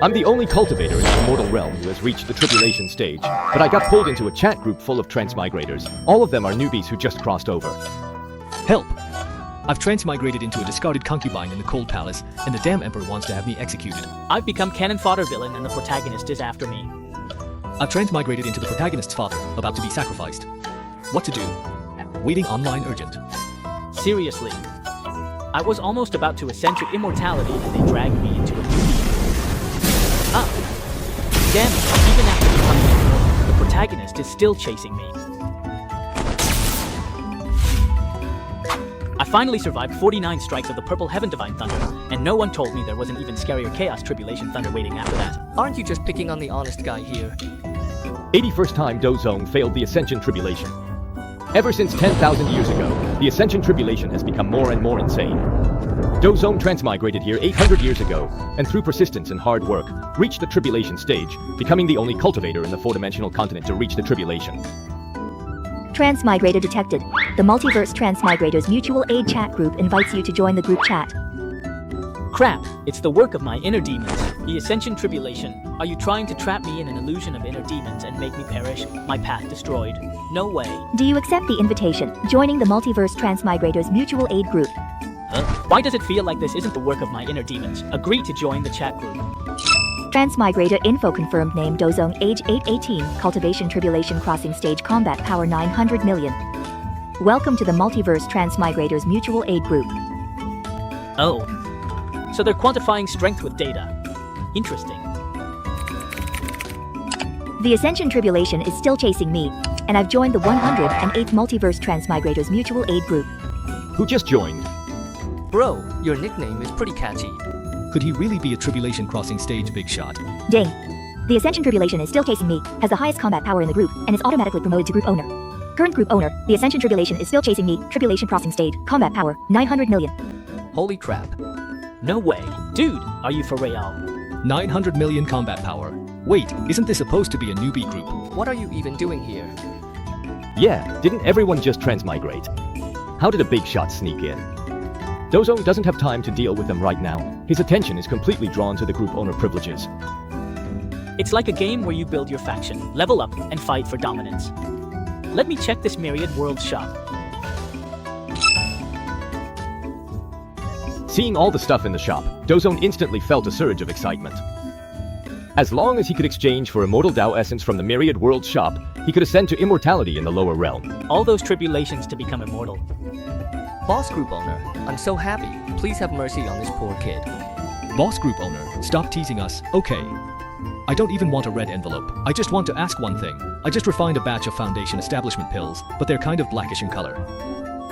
I'm the only cultivator in the immortal realm who has reached the tribulation stage, but I got pulled into a chat group full of transmigrators. All of them are newbies who just crossed over. Help! I've transmigrated into a discarded concubine in the Cold Palace, and the damn Emperor wants to have me executed. I've become cannon fodder villain and the protagonist is after me. I've transmigrated into the protagonist's father, about to be sacrificed. What to do? Waiting online urgent. Seriously. I was almost about to ascend to immortality and they dragged me into a newbie. Ah! Damn it, even after becoming immortal, the protagonist is still chasing me. I finally survived 49 strikes of the Purple Heaven Divine Thunder, and no one told me there was an even scarier Chaos Tribulation Thunder waiting after that. Aren't you just picking on the honest guy here? 81st time Dozone failed the Ascension Tribulation. Ever since 10,000 years ago, the Ascension Tribulation has become more and more insane. Dozone transmigrated here 800 years ago, and through persistence and hard work, reached the Tribulation stage, becoming the only cultivator in the four-dimensional continent to reach the Tribulation. Transmigrator detected. The Multiverse Transmigrators Mutual Aid Chat Group invites you to join the group chat. Crap, it's the work of my inner demons. The Ascension Tribulation. Are you trying to trap me in an illusion of inner demons and make me perish? My path destroyed. No way. Do you accept the invitation, joining the Multiverse Transmigrators Mutual Aid Group? Huh? Why does it feel like this isn't the work of my inner demons? Agree to join the chat group. Transmigrator info confirmed. Name Dozone, age 818, Cultivation Tribulation Crossing Stage, Combat Power 900 million. Welcome to the Multiverse Transmigrators Mutual Aid Group. Oh. So they're quantifying strength with data. Interesting. The Ascension Tribulation is still chasing me, and I've joined the 108th Multiverse Transmigrators Mutual Aid Group. Who just joined? Bro, your nickname is pretty catchy. Could he really be a tribulation crossing stage big shot? Dang. The Ascension Tribulation is still chasing me, has the highest combat power in the group, and is automatically promoted to group owner. Current group owner, the Ascension Tribulation is still chasing me, tribulation crossing stage, combat power 900 million. Holy crap. No way. Dude, are you for real? 900 million combat power. Wait, isn't this supposed to be a newbie group? What are you even doing here? Yeah, didn't everyone just transmigrate? How did a big shot sneak in? Dozone doesn't have time to deal with them right now. His attention is completely drawn to the group owner privileges. It's like a game where you build your faction, level up, and fight for dominance. Let me check this Myriad World shop. Seeing all the stuff in the shop, Dozone instantly felt a surge of excitement. As long as he could exchange for immortal Dao essence from the Myriad World shop, he could ascend to immortality in the lower realm. All those tribulations to become immortal. Boss group owner, I'm so happy. Please have mercy on this poor kid. Boss group owner, stop teasing us, okay. I don't even want a red envelope. I just want to ask one thing. I just refined a batch of Foundation Establishment pills, but they're kind of blackish in color.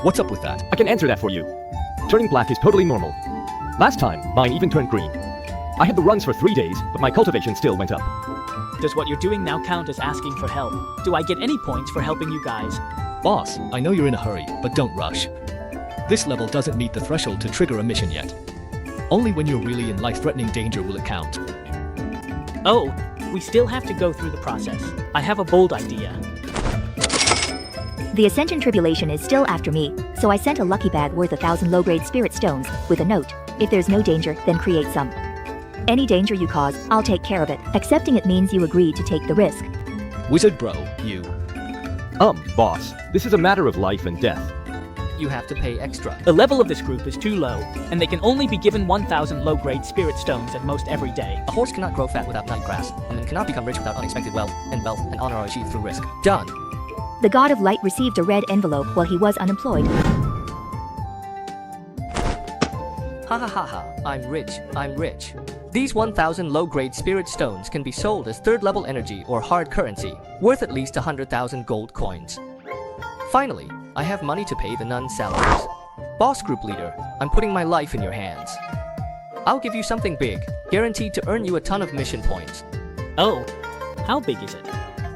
What's up with that? I can answer that for you. Turning black is totally normal. Last time, mine even turned green. I had the runs for 3 days, but my cultivation still went up. Does what you're doing now count as asking for help? Do I get any points for helping you guys? Boss, I know you're in a hurry, but don't rush. This level doesn't meet the threshold to trigger a mission yet. Only when you're really in life-threatening danger will it count. Oh, we still have to go through the process. I have a bold idea. The Ascension Tribulation is still after me, so I sent a lucky bag worth 1,000 low-grade spirit stones, with a note. If there's no danger, then create some. Any danger you cause, I'll take care of it. Accepting it means you agree to take the risk. Wizard bro, you. Boss, this is a matter of life and death. You have to pay extra. The level of this group is too low, and they can only be given 1,000 low-grade spirit stones at most every day. A horse cannot grow fat without nightgrass, and then cannot become rich without unexpected wealth and honor are achieved through risk. Done. The God of Light received a red envelope while he was unemployed. Ha ha ha ha, I'm rich. These 1,000 low-grade spirit stones can be sold as third-level energy or hard currency, worth at least 100,000 gold coins. Finally, I have money to pay the nuns' salaries. Boss group leader, I'm putting my life in your hands. I'll give you something big, guaranteed to earn you a ton of mission points. Oh, how big is it?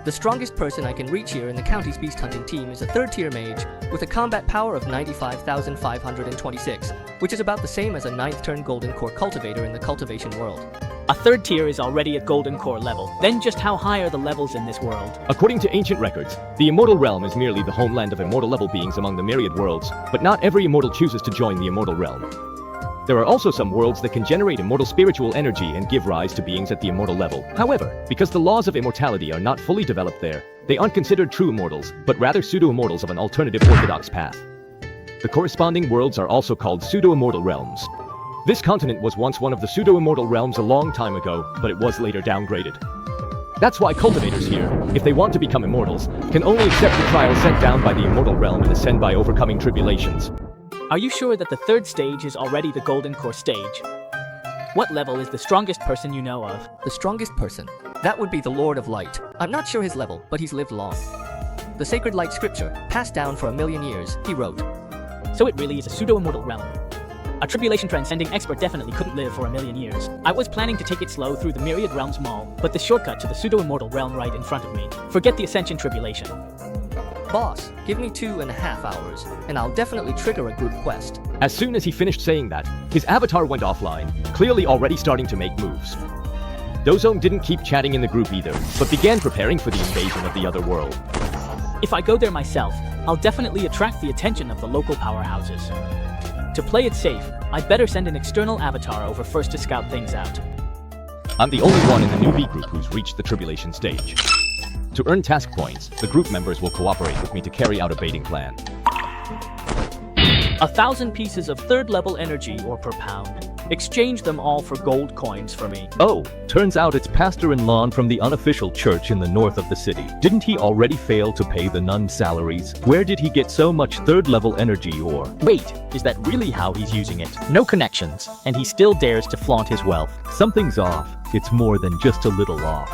The strongest person I can reach here in the county's beast hunting team is a third-tier mage with a combat power of 95,526, which is about the same as a 9th turn golden core cultivator in the cultivation world. A third tier is already at golden core level. Then just how high are the levels in this world? According to ancient records, the immortal realm is merely the homeland of immortal level beings among the myriad worlds, but not every immortal chooses to join the immortal realm. There are also some worlds that can generate immortal spiritual energy and give rise to beings at the immortal level. However, because the laws of immortality are not fully developed there, they aren't considered true immortals, but rather pseudo-immortals of an alternative orthodox path. The corresponding worlds are also called pseudo-immortal realms. This continent was once one of the pseudo-immortal realms a long time ago, but it was later downgraded. That's why cultivators here, if they want to become immortals, can only accept the trial sent down by the immortal realm and ascend by overcoming tribulations. Are you sure that the third stage is already the Golden Core stage? What level is the strongest person you know of? The strongest person? That would be the Lord of Light. I'm not sure his level, but he's lived long. The sacred light scripture, passed down for 1,000,000 years, he wrote. So it really is a pseudo-immortal realm. A tribulation transcending expert definitely couldn't live for 1,000,000 years. I was planning to take it slow through the Myriad Realms Mall, but the shortcut to the pseudo-immortal realm right in front of me. Forget the Ascension Tribulation. Boss, give me 2.5 hours, and I'll definitely trigger a group quest. As soon as he finished saying that, his avatar went offline, clearly already starting to make moves. Dozone didn't keep chatting in the group either, but began preparing for the invasion of the other world. If I go there myself, I'll definitely attract the attention of the local powerhouses. To play it safe, I'd better send an external avatar over first to scout things out. I'm the only one in the newbie group who's reached the tribulation stage. To earn task points, the group members will cooperate with me to carry out a baiting plan. 1,000 pieces of third-level energy or per pound. Exchange them all for gold coins for me. Oh, turns out it's Pastor Inlan from the unofficial church in the north of the city. Didn't he already fail to pay the nun salaries? Where did he get so much third-level energy ore? Wait, is that really how he's using it? No connections, and he still dares to flaunt his wealth. Something's off. It's more than just a little off.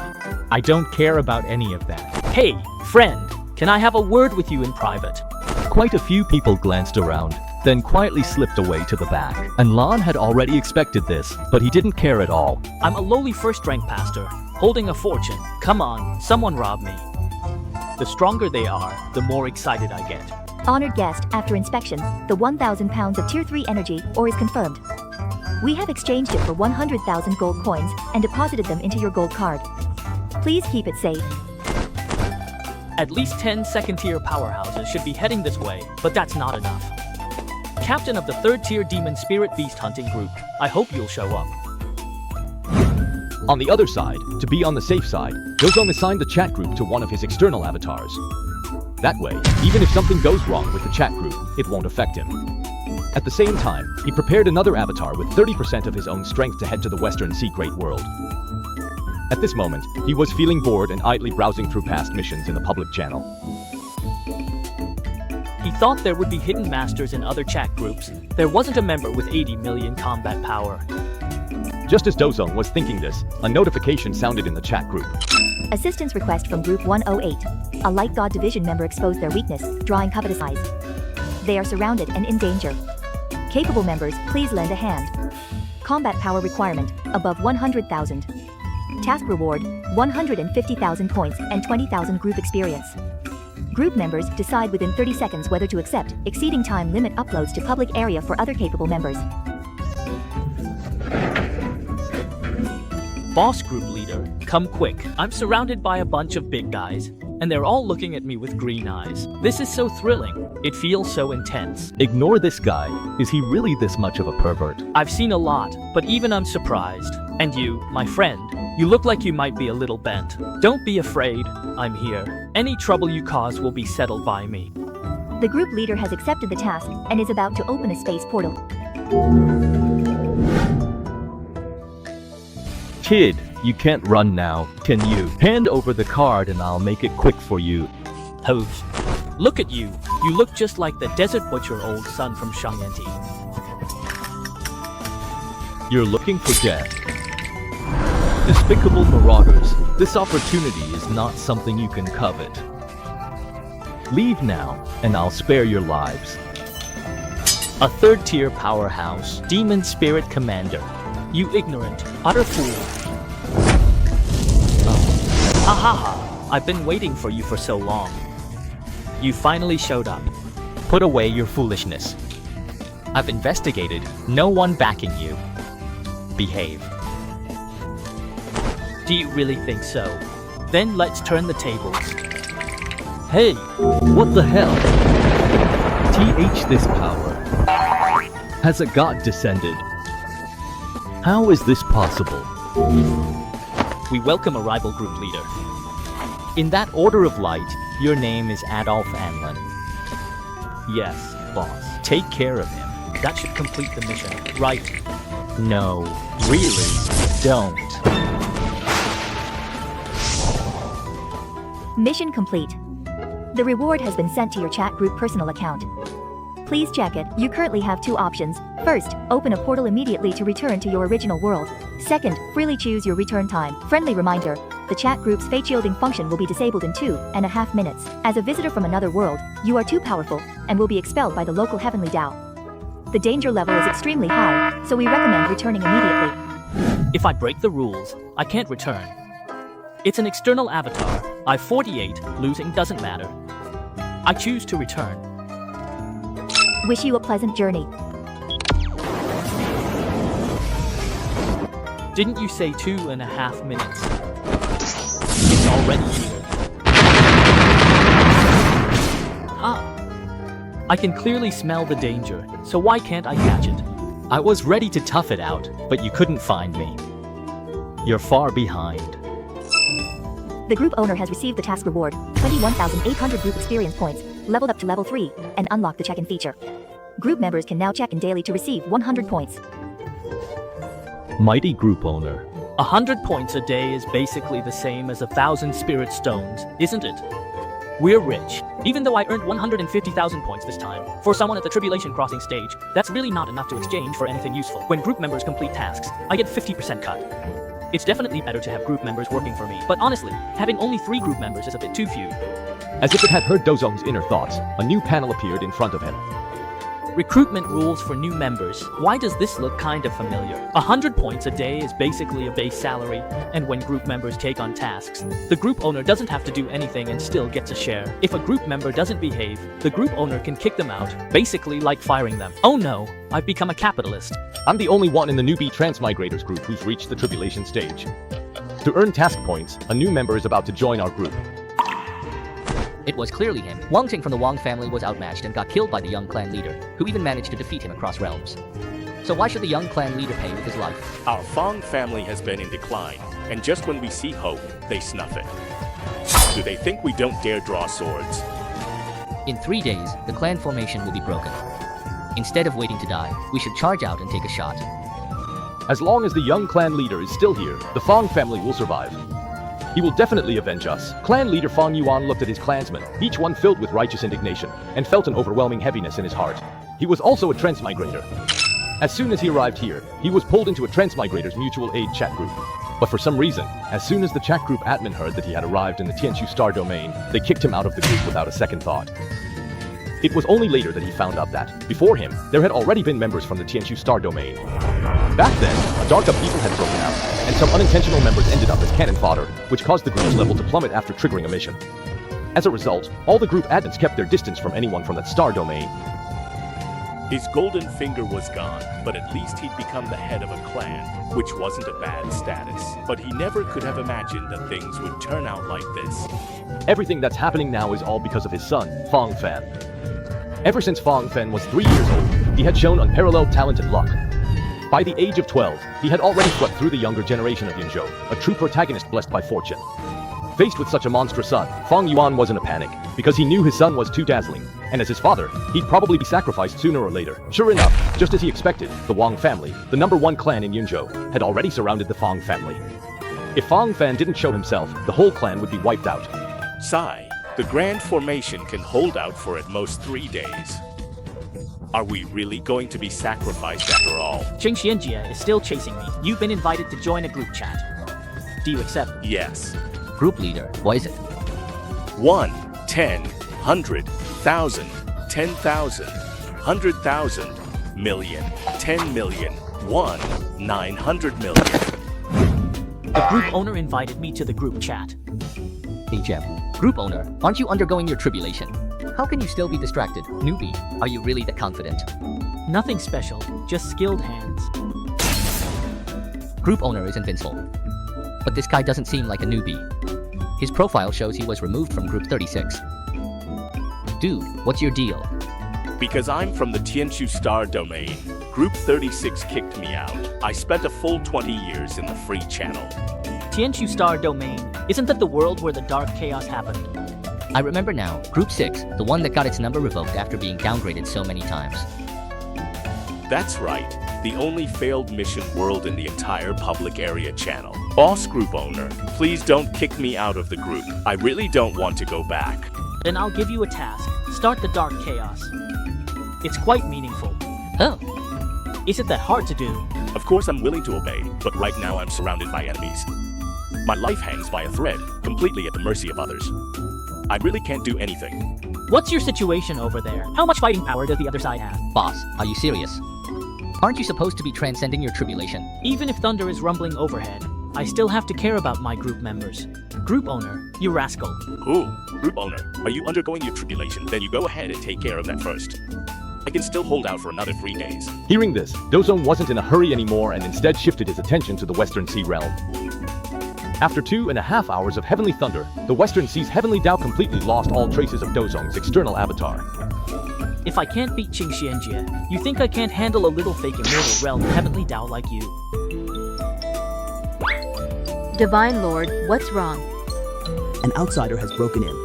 I don't care about any of that. Hey, friend, can I have a word with you in private? Quite a few people glanced around, then quietly slipped away to the back. And Lon had already expected this, but he didn't care at all. I'm a lowly first-rank pastor, holding a fortune. Come on, someone rob me. The stronger they are, the more excited I get. Honored guest, after inspection, the 1,000 pounds of Tier 3 energy ore is confirmed. We have exchanged it for 100,000 gold coins and deposited them into your gold card. Please keep it safe. At least 10 second-tier powerhouses should be heading this way, but that's not enough. Captain of the third-tier demon spirit beast hunting group, I hope you'll show up. On the other side, to be on the safe side, Dozone assigned the chat group to one of his external avatars. That way, even if something goes wrong with the chat group, it won't affect him. At the same time, he prepared another avatar with 30% of his own strength to head to the Western Sea Great World. At this moment, he was feeling bored and idly browsing through past missions in the public channel. He thought there would be hidden masters in other chat groups. There wasn't a member with 80 million combat power. Just as Dozone was thinking this, a notification sounded in the chat group. Assistance request from Group 108. A Light God Division member exposed their weakness, drawing covetous eyes. They are surrounded and in danger. Capable members, please lend a hand. Combat power requirement, above 100,000. Task reward, 150,000 points and 20,000 group experience. Group members decide within 30 seconds whether to accept, exceeding time limit uploads to public area for other capable members. Boss group leader, come quick. I'm surrounded by a bunch of big guys, and they're all looking at me with green eyes. This is so thrilling. It feels so intense. Ignore this guy. Is he really this much of a pervert? I've seen a lot, but even I'm surprised. And you, my friend, you look like you might be a little bent. Don't be afraid, I'm here. Any trouble you cause will be settled by me. The group leader has accepted the task and is about to open a space portal. Kid, you can't run now, can you? Hand over the card and I'll make it quick for you. Hove. Look at you. You look just like the desert butcher old son from Xianxia. You're looking for death. Despicable marauders, this opportunity is not something you can covet. Leave now, and I'll spare your lives. A third-tier powerhouse, demon spirit commander. You ignorant, utter fool. Ahaha, I've been waiting for you for so long. You finally showed up. Put away your foolishness. I've investigated, no one backing you. Behave. Do you really think so? Then let's turn the tables. Hey, what the hell? TH this power. Has a god descended? How is this possible? We welcome a rival group leader. In that order of light, your name is Adolf Anlin. Yes, boss. Take care of him. That should complete the mission, right? No, really, don't. Mission complete. The reward has been sent to your chat group personal account. Please check it. You currently have two options. First, open a portal immediately to return to your original world. Second, freely choose your return time. Friendly reminder, the chat group's fate shielding function will be disabled in 2.5 minutes. As a visitor from another world, you are too powerful and will be expelled by the local heavenly Tao. The danger level is extremely high, so we recommend returning immediately. If I break the rules, I can't return. It's an external avatar. I'm 48, losing doesn't matter. I choose to return. Wish you a pleasant journey. Didn't you say 2.5 minutes? It's already here. I can clearly smell the danger, so why can't I catch it? I was ready to tough it out, but you couldn't find me. You're far behind. The group owner has received the task reward, 21,800 group experience points, leveled up to level 3, and unlocked the check-in feature. Group members can now check in daily to receive 100 points. Mighty group owner. 100 points a day is basically the same as 1,000 spirit stones, isn't it? We're rich. Even though I earned 150,000 points this time, for someone at the Tribulation Crossing stage, that's really not enough to exchange for anything useful. When group members complete tasks, I get 50% cut. It's definitely better to have group members working for me, but honestly, having only 3 group members is a bit too few. As if it had heard Dozong's inner thoughts, a new panel appeared in front of him. Recruitment rules for new members. Why does this look kind of familiar? 100 points a day is basically a base salary, and when group members take on tasks, the group owner doesn't have to do anything and still gets a share. If a group member doesn't behave, the group owner can kick them out, basically like firing them. Oh no, I've become a capitalist. I'm the only one in the newbie transmigrators group who's reached the tribulation stage. To earn task points, a new member is about to join our group. It was clearly him. Wang Ting from the Wang family was outmatched and got killed by the young clan leader, who even managed to defeat him across realms. So why should the young clan leader pay with his life? Our Fong family has been in decline, and just when we see hope, they snuff it. Do they think we don't dare draw swords? In 3 days, the clan formation will be broken. Instead of waiting to die, we should charge out and take a shot. As long as the young clan leader is still here, the Fong family will survive. He will definitely avenge us. Clan leader Fong Yuan looked at his clansmen, each one filled with righteous indignation, and felt an overwhelming heaviness in his heart. He was also a transmigrator. As soon as he arrived here, he was pulled into a transmigrators mutual aid chat group. But for some reason, as soon as the chat group admin heard that he had arrived in the Xianxia star domain, they kicked him out of the group without a second thought. It was only later that he found out that, before him, there had already been members from the Xianxia star domain. Back then, a dark upheaval had broken out, and some unintentional members ended up as cannon fodder, which caused the group's level to plummet after triggering a mission. As a result, all the group admins kept their distance from anyone from that star domain. His golden finger was gone, but at least he'd become the head of a clan, which wasn't a bad status. But he never could have imagined that things would turn out like this. Everything that's happening now is all because of his son, Fong Fan. Ever since Fong Fan was 3 years old, he had shown unparalleled talent and luck. By the age of 12, he had already swept through the younger generation of Yunzhou, a true protagonist blessed by fortune. Faced with such a monstrous son, Fong Yuan was in a panic, because he knew his son was too dazzling, and as his father, he'd probably be sacrificed sooner or later. Sure enough, just as he expected, the Wang family, the #1 clan in Yunzhou, had already surrounded the Fong family. If Fong Fan didn't show himself, the whole clan would be wiped out. Sigh, the Grand Formation can hold out for at most 3 days. Are we really going to be sacrificed after all? Xianxia is still chasing me. You've been invited to join a group chat. Do you accept? Yes. Group leader, what is it? 1, 10, 100, 1,000, 10,000, 100,000, million, 10 million, 1, 900 million. The group owner invited me to the group chat. Hey Gem, group owner, aren't you undergoing your tribulation? How can you still be distracted? Newbie, are you really that confident? Nothing special, just skilled hands. Group owner is invincible. But this guy doesn't seem like a newbie. His profile shows he was removed from group 36. Dude, what's your deal? Because I'm from the Xianxia star domain, Group 36 kicked me out. I spent a full 20 years in the free channel. Xianxia star domain. Isn't that the world where the dark chaos happened? I remember now. Group 6, the one that got its number revoked after being downgraded so many times. That's right. The only failed mission world in the entire public area channel. Boss group owner, please don't kick me out of the group. I really don't want to go back. Then I'll give you a task. Start the dark chaos. It's quite meaningful. Oh, Is it that hard to do? Of course I'm willing to obey, but right now I'm surrounded by enemies. My life hangs by a thread, completely at the mercy of others. I really can't do anything. What's your situation over there? How much fighting power does the other side have? boss, are you serious? Aren't you supposed to be transcending your tribulation? Even if thunder is rumbling overhead, I still have to care about my group members. Group owner, you rascal. Ooh, group owner, are you undergoing your tribulation? Then you go ahead and take care of that first. I can still hold out for another 3 days. Hearing this, Dozong wasn't in a hurry anymore and instead shifted his attention to the Western Sea realm. After 2.5 hours of heavenly thunder, the Western Sea's heavenly Dao completely lost all traces of Dozong's external avatar. If I can't beat Xianxia, you think I can't handle a little fake immortal realm heavenly Dao like you? Divine Lord, what's wrong? An outsider has broken in.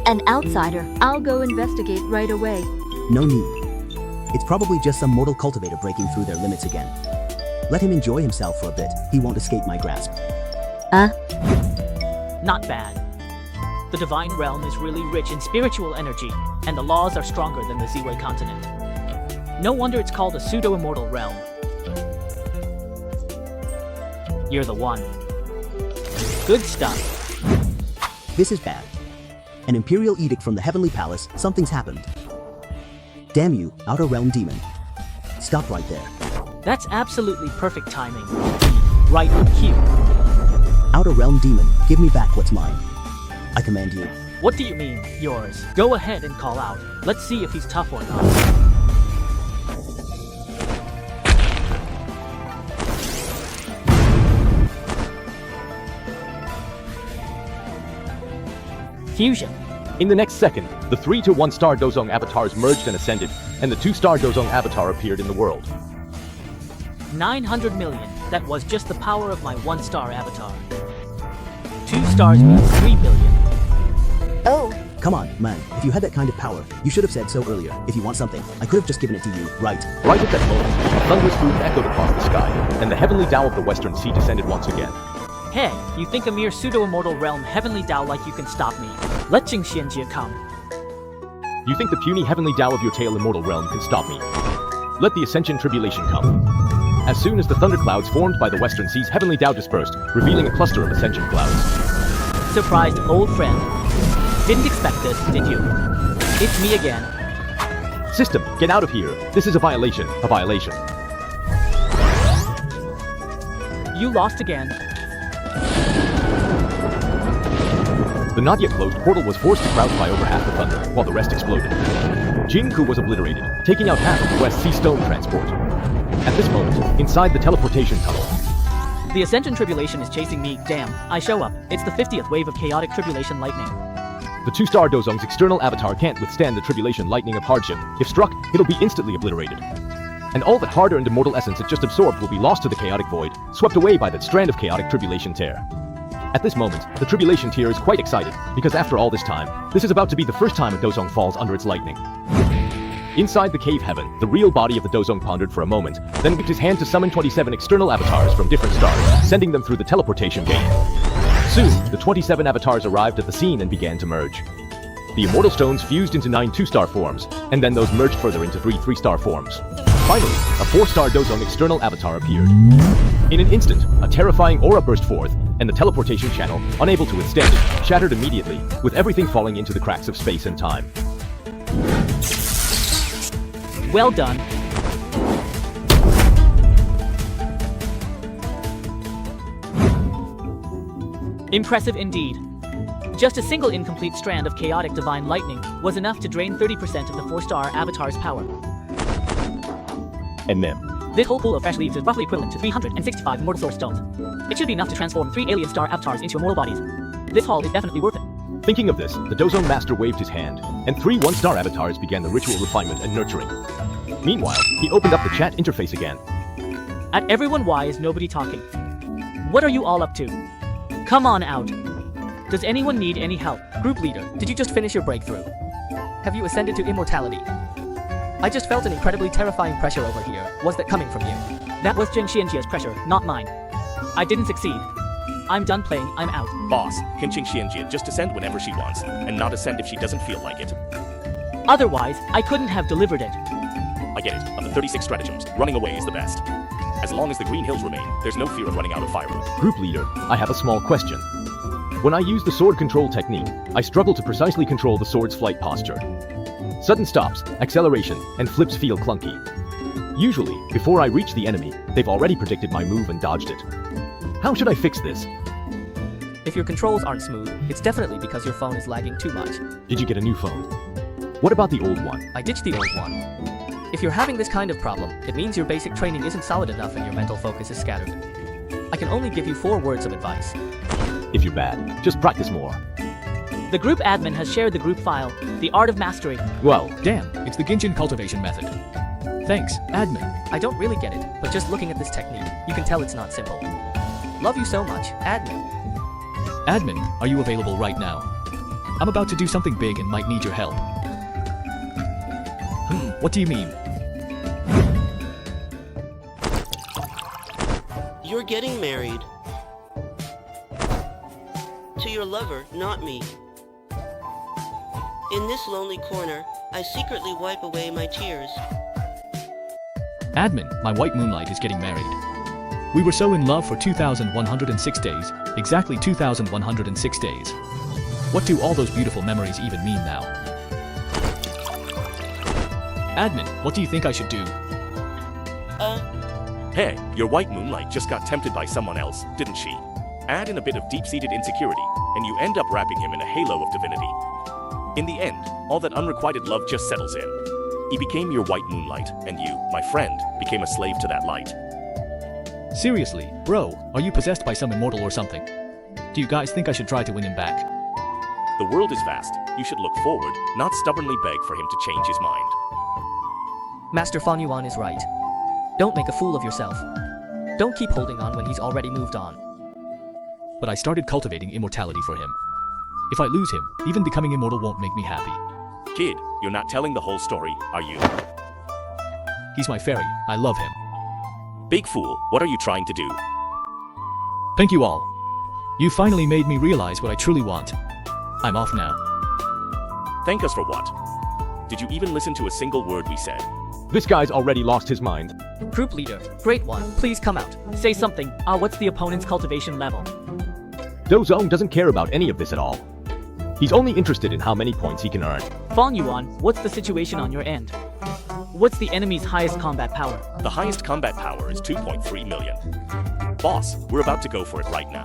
An outsider. I'll go investigate right away. No need. It's probably just some mortal cultivator breaking through their limits again. Let him enjoy himself for a bit. He won't escape my grasp. Not bad. The divine realm is really rich in spiritual energy, and the laws are stronger than the Ziwei continent. No wonder it's called a pseudo-immortal realm. You're the one. Good stuff. This is bad. An imperial edict from the heavenly palace. Something's happened. Damn you, outer realm demon. Stop right there. That's absolutely perfect timing. Right on cue. Outer realm demon, give me back what's mine. I command you. What do you mean, yours? Go ahead and call out. Let's see if he's tough or not. Fusion. In the next second, the 3 to 1 star Dozong avatars merged and ascended, and the 2-star Dozong avatar appeared in the world. 900 million. That was just the power of my 1-star avatar. 2 stars means 3 billion. Oh, Come on, man. If you had that kind of power, you should have said so earlier. If you want something, I could have just given it to you, right? Right at that moment, a thunderous boom echoed across the sky, and the heavenly Dao of the Western Sea descended once again. Hey, you think a mere pseudo-immortal realm heavenly Dao like you can stop me? Let Xianxia come. You think the puny heavenly Dao of your tail immortal realm can stop me? Let the Ascension Tribulation come. As soon as the thunderclouds formed by the Western Sea's heavenly Dao dispersed, revealing a cluster of Ascension clouds. Surprised old friend. Didn't expect this, did you? It's me again. System, get out of here. This is a violation. A violation. You lost again. The not yet closed portal was forced to crouch by over half the thunder, while the rest exploded. Jingku was obliterated, taking out half of the West Sea stone transport. At this moment, inside the teleportation tunnel, The Ascension Tribulation is chasing me. Damn, I show up. It's the 50th wave of chaotic tribulation lightning. the 2-star Dozong's external avatar can't withstand the tribulation lightning of hardship. If struck, it'll be instantly obliterated. And all that hard-earned immortal essence it just absorbed will be lost to the chaotic void, swept away by that strand of chaotic tribulation tear. At this moment, the tribulation tear is quite excited, because after all this time, this is about to be the first time a Dozong falls under its lightning. Inside the cave heaven, the real body of the Dozong pondered for a moment, then whipped his hand to summon 27 external avatars from different stars, sending them through the teleportation gate. Soon, the 27 avatars arrived at the scene and began to merge. The immortal stones fused into 9 2-star forms, and then those merged further into 3 3-star forms. Finally, a 4-star Dozong external avatar appeared. In an instant, a terrifying aura burst forth, and the teleportation channel, unable to withstand it, shattered immediately, with everything falling into the cracks of space and time. Well done. Impressive indeed. Just a single incomplete strand of chaotic divine lightning was enough to drain 30% of the 4-star avatar's power. And then, This whole pool of fresh leaves is roughly equivalent to 365 immortal source stones. It should be enough to transform 3 alien star avatars into immortal bodies. This haul is definitely worth it. Thinking of this, the Dozone Master waved his hand, and 3 one-star avatars began the ritual refinement and nurturing. Meanwhile, he opened up the chat interface again. At everyone, why is nobody talking? What are you all up to? Come on out. Does anyone need any help? Group leader, did you just finish your breakthrough? Have you ascended to immortality? I just felt an incredibly terrifying pressure over here. Was that coming from you? That was Xianxia's pressure, not mine. I didn't succeed. I'm done playing, I'm out. Boss, can Xianxia just ascend whenever she wants, and not ascend if she doesn't feel like it? Otherwise, I couldn't have delivered it. I get it. Of the 36 stratagems, running away is the best. As long as the green hills remain, there's no fear of running out of firewood. Group leader, I have a small question. When I use the sword control technique, I struggle to precisely control the sword's flight posture. Sudden stops, acceleration, and flips feel clunky. Usually, before I reach the enemy, they've already predicted my move and dodged it. How should I fix this? If your controls aren't smooth, it's definitely because your phone is lagging too much. Did you get a new phone? What about the old one? I ditched the old one. If you're having this kind of problem, it means your basic training isn't solid enough and your mental focus is scattered. I can only give you 4 words of advice. If you're bad, just practice more. The group admin has shared the group file, The Art of Mastery. Well, Damn, it's the Ginjin cultivation method. Thanks, admin. I don't really get it, but just looking at this technique, you can tell it's not simple. Love you so much, admin. Admin, are you available right now? I'm about to do something big and might need your help. What do you mean? You're getting married. To your lover, not me. In this lonely corner, I secretly wipe away my tears. Admin, my white moonlight is getting married. We were so in love for 2,106 days, exactly 2,106 days. What do all those beautiful memories even mean now? Admin, what do you think I should do? Hey, your white moonlight just got tempted by someone else, didn't she? Add in a bit of deep-seated insecurity, and you end up wrapping him in a halo of divinity. In the end, all that unrequited love just settles in. He became your white moonlight, and you, my friend, became a slave to that light. Seriously, bro, are you possessed by some immortal or something? Do you guys think I should try to win him back? The world is vast. You should look forward, not stubbornly beg for him to change his mind. Master Fan Yuan is right. Don't make a fool of yourself. Don't keep holding on when he's already moved on. But I started cultivating immortality for him. If I lose him, even becoming immortal won't make me happy. Kid, you're not telling the whole story, are you? He's my fairy. I love him. Big fool, what are you trying to do? Thank you all. You finally made me realize what I truly want. I'm off now. Thank us for what? Did you even listen to a single word we said? this guy's already lost his mind. Group leader, great one, please come out. Say something. What's the opponent's cultivation level? Dozone doesn't care about any of this at all. He's only interested in how many points he can earn. Fang Yuan, what's the situation on your end? What's the enemy's highest combat power? The highest combat power is 2.3 million. Boss, we're about to go for it right now.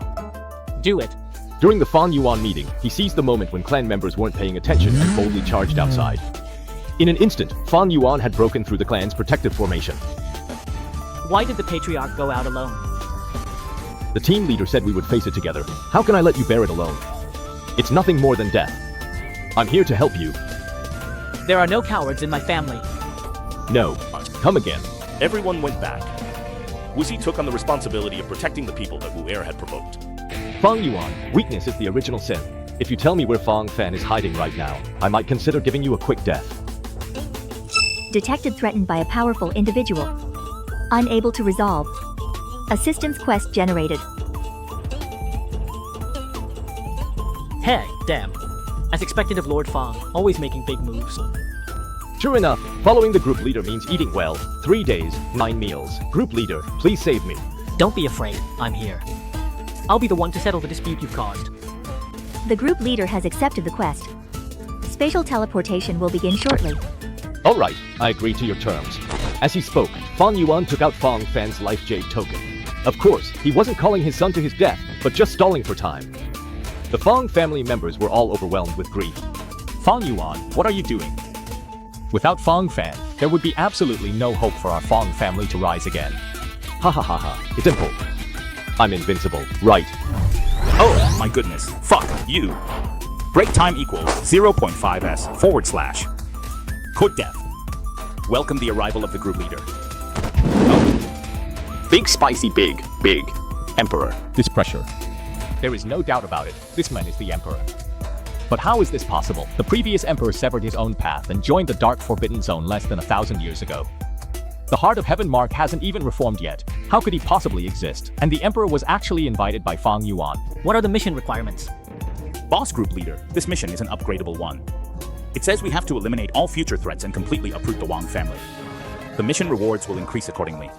Do it. During the Fang Yuan meeting, he seized the moment when clan members weren't paying attention and boldly charged outside. In an instant, Fang Yuan had broken through the clan's protective formation. Why did the patriarch go out alone? The team leader said we would face it together. How can I let you bear it alone? It's nothing more than death. I'm here to help you. There are no cowards in my family. No. Come again. Everyone went back. Wuxi took on the responsibility of protecting the people that Wu Er had provoked. Fang Yuan, weakness is the original sin. If you tell me where Fang Fan is hiding right now, I might consider giving you a quick death. Detected threatened by a powerful individual. Unable to resolve. Assistance quest generated. Hey, damn. As expected of Lord Fang, always making big moves. Sure enough, following the group leader means eating well. 3 days, 9 meals. Group leader, please save me. Don't be afraid, I'm here. I'll be the one to settle the dispute you've caused. The group leader has accepted the quest. Spatial teleportation will begin shortly. Alright, I agree to your terms. As he spoke, Fang Yuan took out Fang Fan's life jade token. Of course, he wasn't calling his son to his death, but just stalling for time. The Fang family members were all overwhelmed with grief. Fang Yuan, what are you doing? Without Fang Fan, there would be absolutely no hope for our Fang family to rise again. Ha ha ha ha, it's simple. I'm invincible, right? Oh, my goodness. Fuck you. Break time equals 0.5s/. Could death. Welcome the arrival of the group leader. Big spicy big Emperor. This pressure. There is no doubt about it. This man is the Emperor. But how is this possible? The previous Emperor severed his own path and joined the Dark Forbidden Zone less than 1,000 years ago. The Heart of Heaven Mark hasn't even reformed yet. How could he possibly exist? And the Emperor was actually invited by Fang Yuan. What are the mission requirements? Boss group leader, this mission is an upgradable one. It says we have to eliminate all future threats and completely uproot the Wang family. The mission rewards will increase accordingly.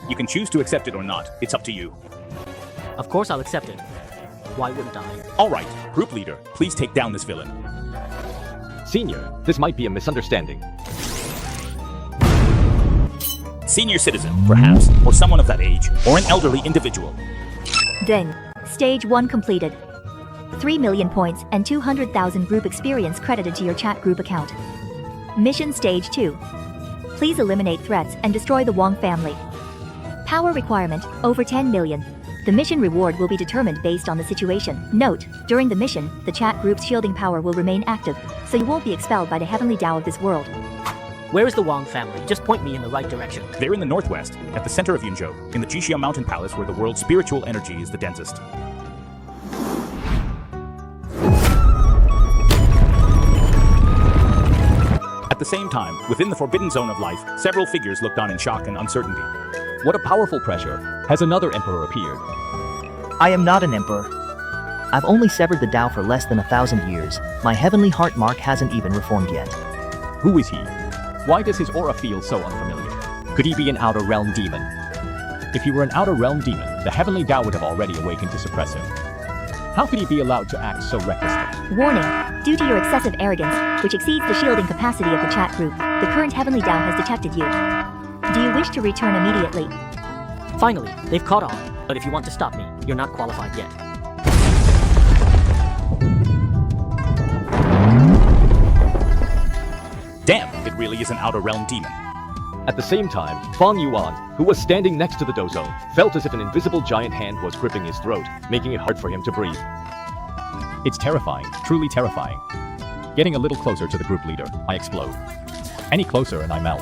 You can choose to accept it or not. It's up to you. Of course I'll accept it. Why wouldn't I? Alright, group leader, please take down this villain. Senior, this might be a misunderstanding. Senior citizen, perhaps, or someone of that age, or an elderly individual. Ding. Stage 1 completed. 3 million points and 200,000 group experience credited to your chat group account. Mission Stage 2. Please eliminate threats and destroy the Wang family. Power requirement, over 10 million. The mission reward will be determined based on the situation. Note, during the mission, the chat group's shielding power will remain active, so you won't be expelled by the heavenly Tao of this world. Where is the Wang family? Just point me in the right direction. They're in the northwest, at the center of Yunzhou, in the Xianxia mountain palace where the world's spiritual energy is the densest. At the same time, within the forbidden zone of life, several figures looked on in shock and uncertainty. What a powerful pressure. Has another Emperor appeared? I am not an Emperor. I've only severed the Tao for less than 1,000 years. My heavenly heart mark hasn't even reformed yet. Who is he? Why does his aura feel so unfamiliar? Could he be an Outer Realm demon? If he were an Outer Realm demon, the heavenly Tao would have already awakened to suppress him. How could he be allowed to act so recklessly? Warning, due to your excessive arrogance, which exceeds the shielding capacity of the chat group, the current heavenly Tao has detected you. Do you wish to return immediately? Finally, they've caught on, but if you want to stop me, you're not qualified yet. Damn, it really is an Outer Realm demon. At the same time, Fang Yuan, who was standing next to the dozo, felt as if an invisible giant hand was gripping his throat, making it hard for him to breathe. It's terrifying, truly terrifying. Getting a little closer to the group leader, I explode. Any closer and I melt.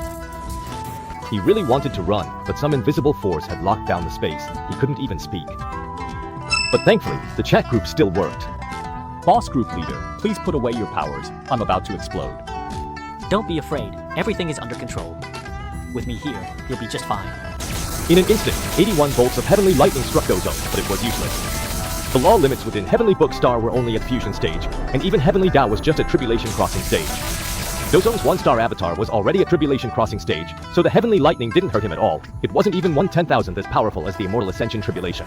He really wanted to run, but some invisible force had locked down the space. He couldn't even speak. But thankfully, the chat group still worked. Boss group leader, please put away your powers. I'm about to explode. Don't be afraid. Everything is under control. With me here, you'll be just fine. In an instant, 81 bolts of heavenly lightning struck Dozo, but it was useless. The law limits within Heavenly Book Star were only at fusion stage, and even Heavenly Tao was just at Tribulation Crossing stage. Dozo's 1-star avatar was already at Tribulation Crossing stage, so the heavenly lightning didn't hurt him at all. It wasn't even 1/10,000th as powerful as the Immortal Ascension Tribulation.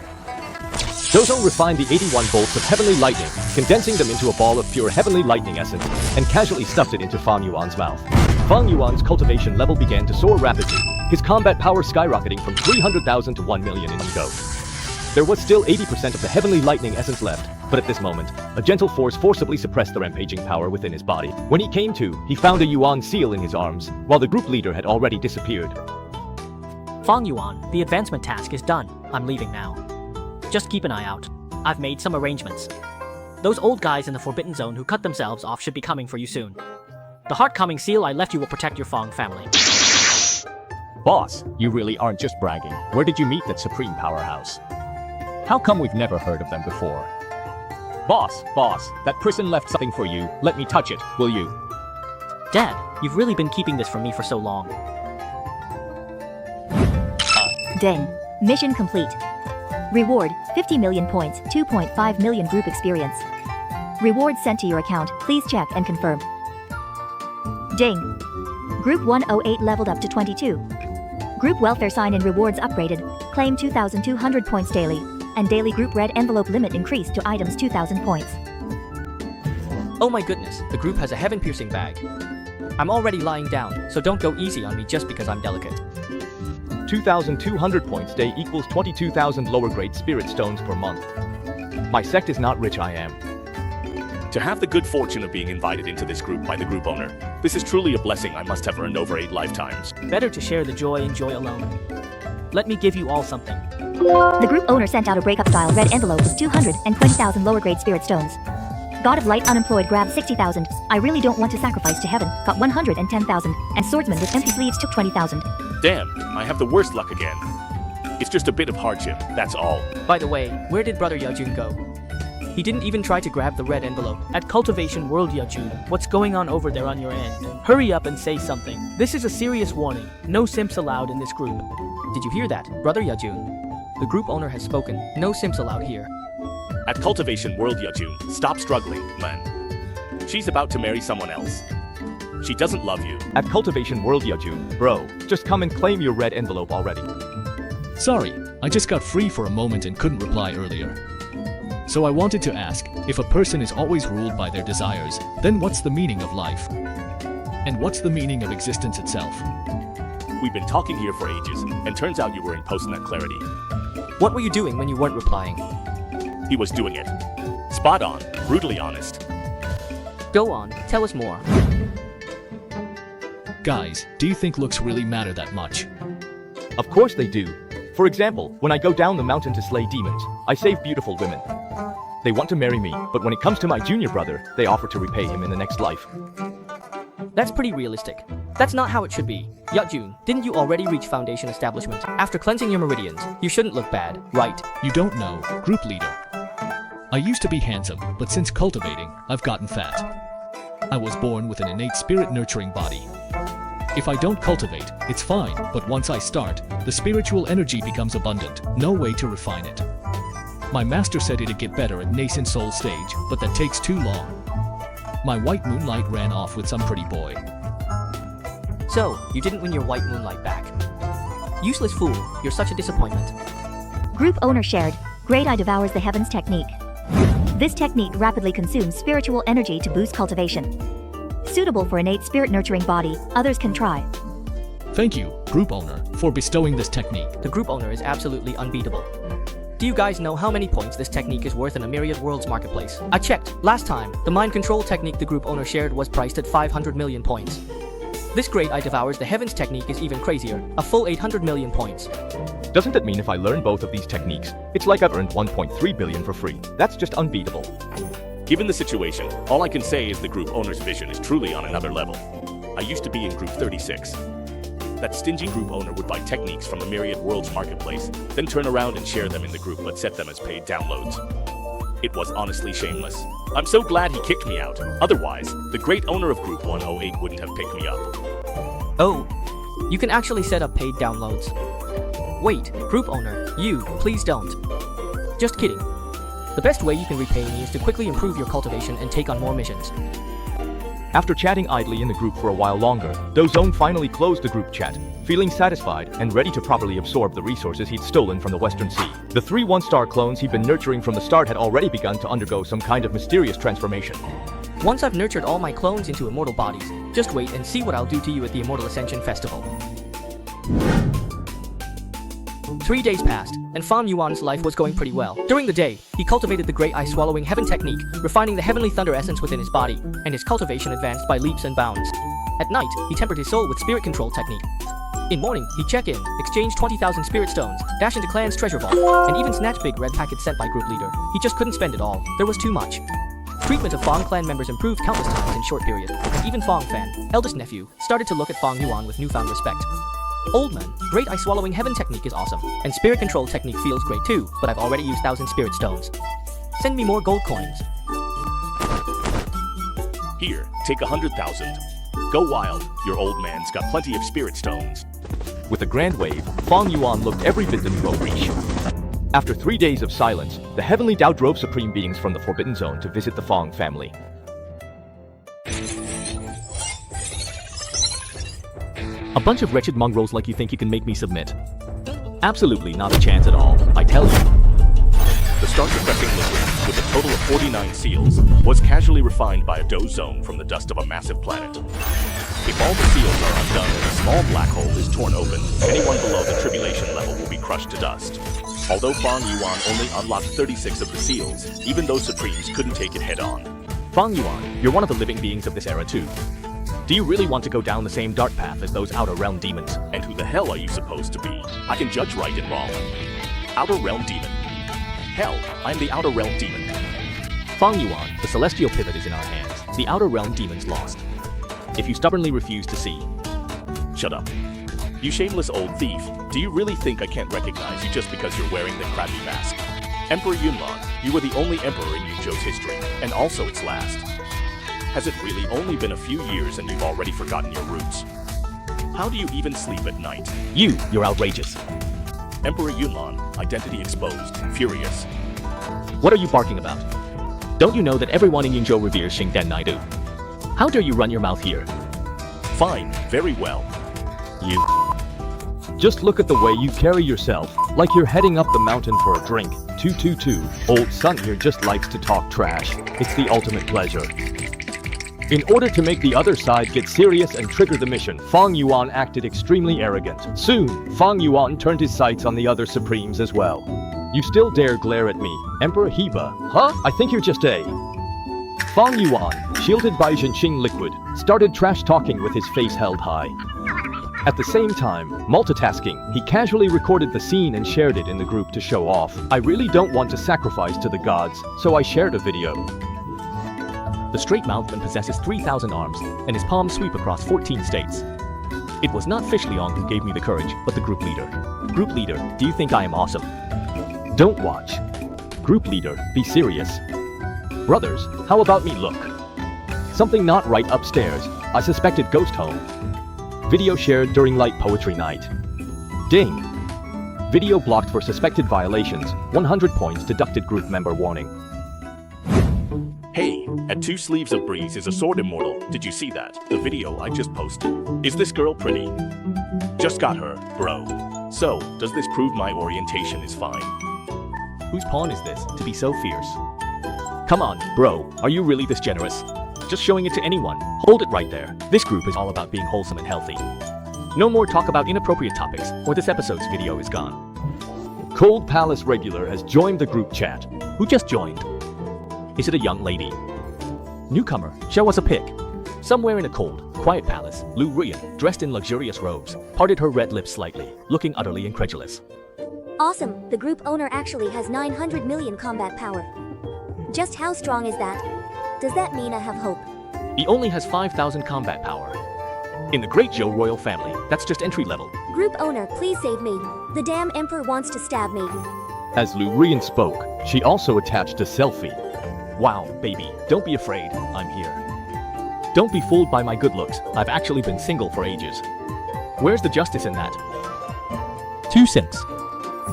Dozo refined the 81 bolts of heavenly lightning, condensing them into a ball of pure heavenly lightning essence, and casually stuffed it into Fang Yuan's mouth. Fang Yuan's cultivation level began to soar rapidly, his combat power skyrocketing from 300,000 to 1 million in one go. There was still 80% of the heavenly lightning essence left, but at this moment, a gentle force forcibly suppressed the rampaging power within his body. When he came to, he found a Yuan seal in his arms, while the group leader had already disappeared. Fang Yuan, the advancement task is done. I'm leaving now. Just keep an eye out. I've made some arrangements. Those old guys in the Forbidden Zone who cut themselves off should be coming for you soon. The heart-coming seal I left you will protect your Fang family. Boss, you really aren't just bragging. Where did you meet that supreme powerhouse? How come we've never heard of them before? Boss, that person left something for you. Let me touch it, will you? Dad, you've really been keeping this from me for so long. Ding. Mission complete. Reward, 50 million points, 2.5 million group experience. Reward sent to your account, please check and confirm. Ding. Group 108 leveled up to 22. Group welfare sign-in rewards upgraded, claim 2,200 points daily, and daily group red envelope limit increased to items 2,000 points. Oh my goodness, the group has a heaven-piercing bag. I'm already lying down, so don't go easy on me just because I'm delicate. 2,200 points day equals 22,000 lower grade spirit stones per month. My sect is not rich, I am. To have the good fortune of being invited into this group by the group owner, this is truly a blessing I must have earned over 8 lifetimes. Better to share the joy and joy alone. Let me give you all something. The group owner sent out a breakup style red envelope with 220,000 lower grade spirit stones. God of Light unemployed grabbed 60,000. I really don't want to sacrifice to heaven. Got 110,000. And swordsman with empty sleeves took 20,000. Damn, I have the worst luck again. It's just a bit of hardship, that's all. By the way, where did Brother Yajun go? He didn't even try to grab the red envelope. At Cultivation World Yajun, what's going on over there on your end? Hurry up and say something. This is a serious warning. No simps allowed in this group. Did you hear that, Brother Yajun? The group owner has spoken. No simps allowed here. At Cultivation World Yajun, stop struggling, man. She's about to marry someone else. She doesn't love you. At Cultivation World Yajun, bro, just come and claim your red envelope already. Sorry, I just got free for a moment and couldn't reply earlier. So I wanted to ask, if a person is always ruled by their desires, then what's the meaning of life? And what's the meaning of existence itself? We've been talking here for ages, and turns out you were in post-nut clarity. What were you doing when you weren't replying? He was doing it. Spot on, brutally honest. Go on, tell us more. Guys, do you think looks really matter that much? Of course they do. For example, when I go down the mountain to slay demons, I save beautiful women. They want to marry me, but when it comes to my junior brother, they offer to repay him in the next life. That's pretty realistic. That's not how it should be. Yajun, didn't you already reach Foundation Establishment? After cleansing your meridians, you shouldn't look bad, right? You don't know, group leader. I used to be handsome, but since cultivating, I've gotten fat. I was born with an innate spirit-nurturing body. If I don't cultivate, it's fine, but once I start, the spiritual energy becomes abundant, no way to refine it. My master said it'd get better at nascent soul stage, but that takes too long. My white moonlight ran off with some pretty boy. So, you didn't win your white moonlight back. Useless fool, you're such a disappointment. Group owner shared. Great Eye devours the heavens technique. This technique rapidly consumes spiritual energy to boost cultivation. Suitable for innate spirit-nurturing body, others can try. Thank you, group owner, for bestowing this technique. The group owner is absolutely unbeatable. Do you guys know how many points this technique is worth in a Myriad Worlds marketplace? I checked. Last time, the mind control technique the group owner shared was priced at 500 million points. This Great Eye devours the heavens technique is even crazier, a full 800 million points. Doesn't that mean if I learn both of these techniques, it's like I've earned 1.3 billion for free? That's just unbeatable. Given the situation, all I can say is the group owner's vision is truly on another level. I used to be in group 36. That stingy group owner would buy techniques from the Myriad Worlds marketplace, then turn around and share them in the group but set them as paid downloads. It was honestly shameless. I'm so glad he kicked me out. Otherwise, the great owner of Group 108 wouldn't have picked me up. Oh, you can actually set up paid downloads. Wait, group owner, please don't. Just kidding. The best way you can repay me is to quickly improve your cultivation and take on more missions. After chatting idly in the group for a while longer, Dozone finally closed the group chat, feeling satisfied and ready to properly absorb the resources he'd stolen from the Western Sea. The 3 one-star clones he'd been nurturing from the start had already begun to undergo some kind of mysterious transformation. Once I've nurtured all my clones into immortal bodies, just wait and see what I'll do to you at the Immortal Ascension Festival. 3 days passed, and Fan Yuan's life was going pretty well. During the day, he cultivated the Great Eye Swallowing Heaven technique, refining the heavenly thunder essence within his body, and his cultivation advanced by leaps and bounds. At night, he tempered his soul with spirit control technique. In morning, he'd check in, exchange 20,000 spirit stones, dash into clan's treasure vault, and even snatch big red packets sent by group leader. He just couldn't spend it all. There was too much. Treatment of Fang clan members improved countless times in short period, and even Fang Fan, eldest nephew, started to look at Fang Yuan with newfound respect. Old man, Great Eye Swallowing Heaven technique is awesome, and spirit control technique feels great too, but I've already used 1,000 spirit stones. Send me more gold coins. Here, take 100,000. Go wild, your old man's got plenty of spirit stones. With a grand wave, Fang Yuan looked every bit the nouveau riche. After 3 days of silence, the heavenly Tao drove supreme beings from the Forbidden Zone to visit the Fang family. A bunch of wretched mongrels like you think you can make me submit. Absolutely not a chance at all, I tell you. The star-suppressing liquid, with a total of 49 seals, was casually refined by a dozone from the dust of a massive planet. If all the seals are undone and a small black hole is torn open, anyone below the tribulation level will be crushed to dust. Although Fang Yuan only unlocked 36 of the seals, even those Supremes couldn't take it head-on. Fang Yuan, you're one of the living beings of this era too. Do you really want to go down the same dark path as those Outer Realm demons? And who the hell are you supposed to be? I can judge right and wrong. Outer Realm Demon. Hell, I'm the Outer Realm Demon. Fang Yuan, the celestial pivot is in our hands. The outer realm demons lost. If you stubbornly refuse to see... Shut up. You shameless old thief. Do you really think I can't recognize you just because you're wearing the crappy mask? Emperor Yunlong, you were the only emperor in Yunzhou's history, and also its last. Has it really only been a few years and you've already forgotten your roots? How do you even sleep at night? You're outrageous. Emperor Yunlong, identity exposed, furious. What are you barking about? Don't you know that everyone in Yunzhou reveres Xingdan Naidu? How dare you run your mouth here? Fine, very well. You. Just look at the way you carry yourself, like you're heading up the mountain for a drink. 222. Old son here just likes to talk trash. It's the ultimate pleasure. In order to make the other side get serious and trigger the mission, Fang Yuan acted extremely arrogant. Soon, Fang Yuan turned his sights on the other Supremes as well. You still dare glare at me, Emperor Heba? Huh? I think you're just a... Fang Yuan, shielded by Zhenxing liquid, started trash-talking with his face held high. At the same time, multitasking, he casually recorded the scene and shared it in the group to show off. I really don't want to sacrifice to the gods, so I shared a video. The straight mouthman possesses 3,000 arms, and his palms sweep across 14 states. It was not Fish Liang who gave me the courage, but the group leader. Group leader, do you think I am awesome? Don't watch. Group leader, be serious. Brothers, how about me look? Something not right upstairs. I suspected ghost home. Video shared during light poetry night. Ding. Video blocked for suspected violations. 100 points deducted group member warning. Hey, at 2 sleeves of breeze is a sword immortal. Did you see that? The video I just posted. Is this girl pretty? Just got her, bro. So, does this prove my orientation is fine? Whose pawn is this, to be so fierce? Come on, bro, are you really this generous? Just showing it to anyone. Hold it right there. This group is all about being wholesome and healthy. No more talk about inappropriate topics, or this episode's video is gone. Cold Palace regular has joined the group chat. Who just joined? Is it a young lady? Newcomer, show us a pic. Somewhere in a cold, quiet palace, Lu Ruyan, dressed in luxurious robes, parted her red lips slightly, looking utterly incredulous. Awesome, the group owner actually has 900 million combat power. Just how strong is that? Does that mean I have hope? He only has 5,000 combat power. In the great Zhou royal family, that's just entry level. Group owner, please save me. The damn emperor wants to stab me. As Lu Ruyan spoke, she also attached a selfie. Wow, baby, don't be afraid, I'm here. Don't be fooled by my good looks, I've actually been single for ages. Where's the justice in that? 2 cents.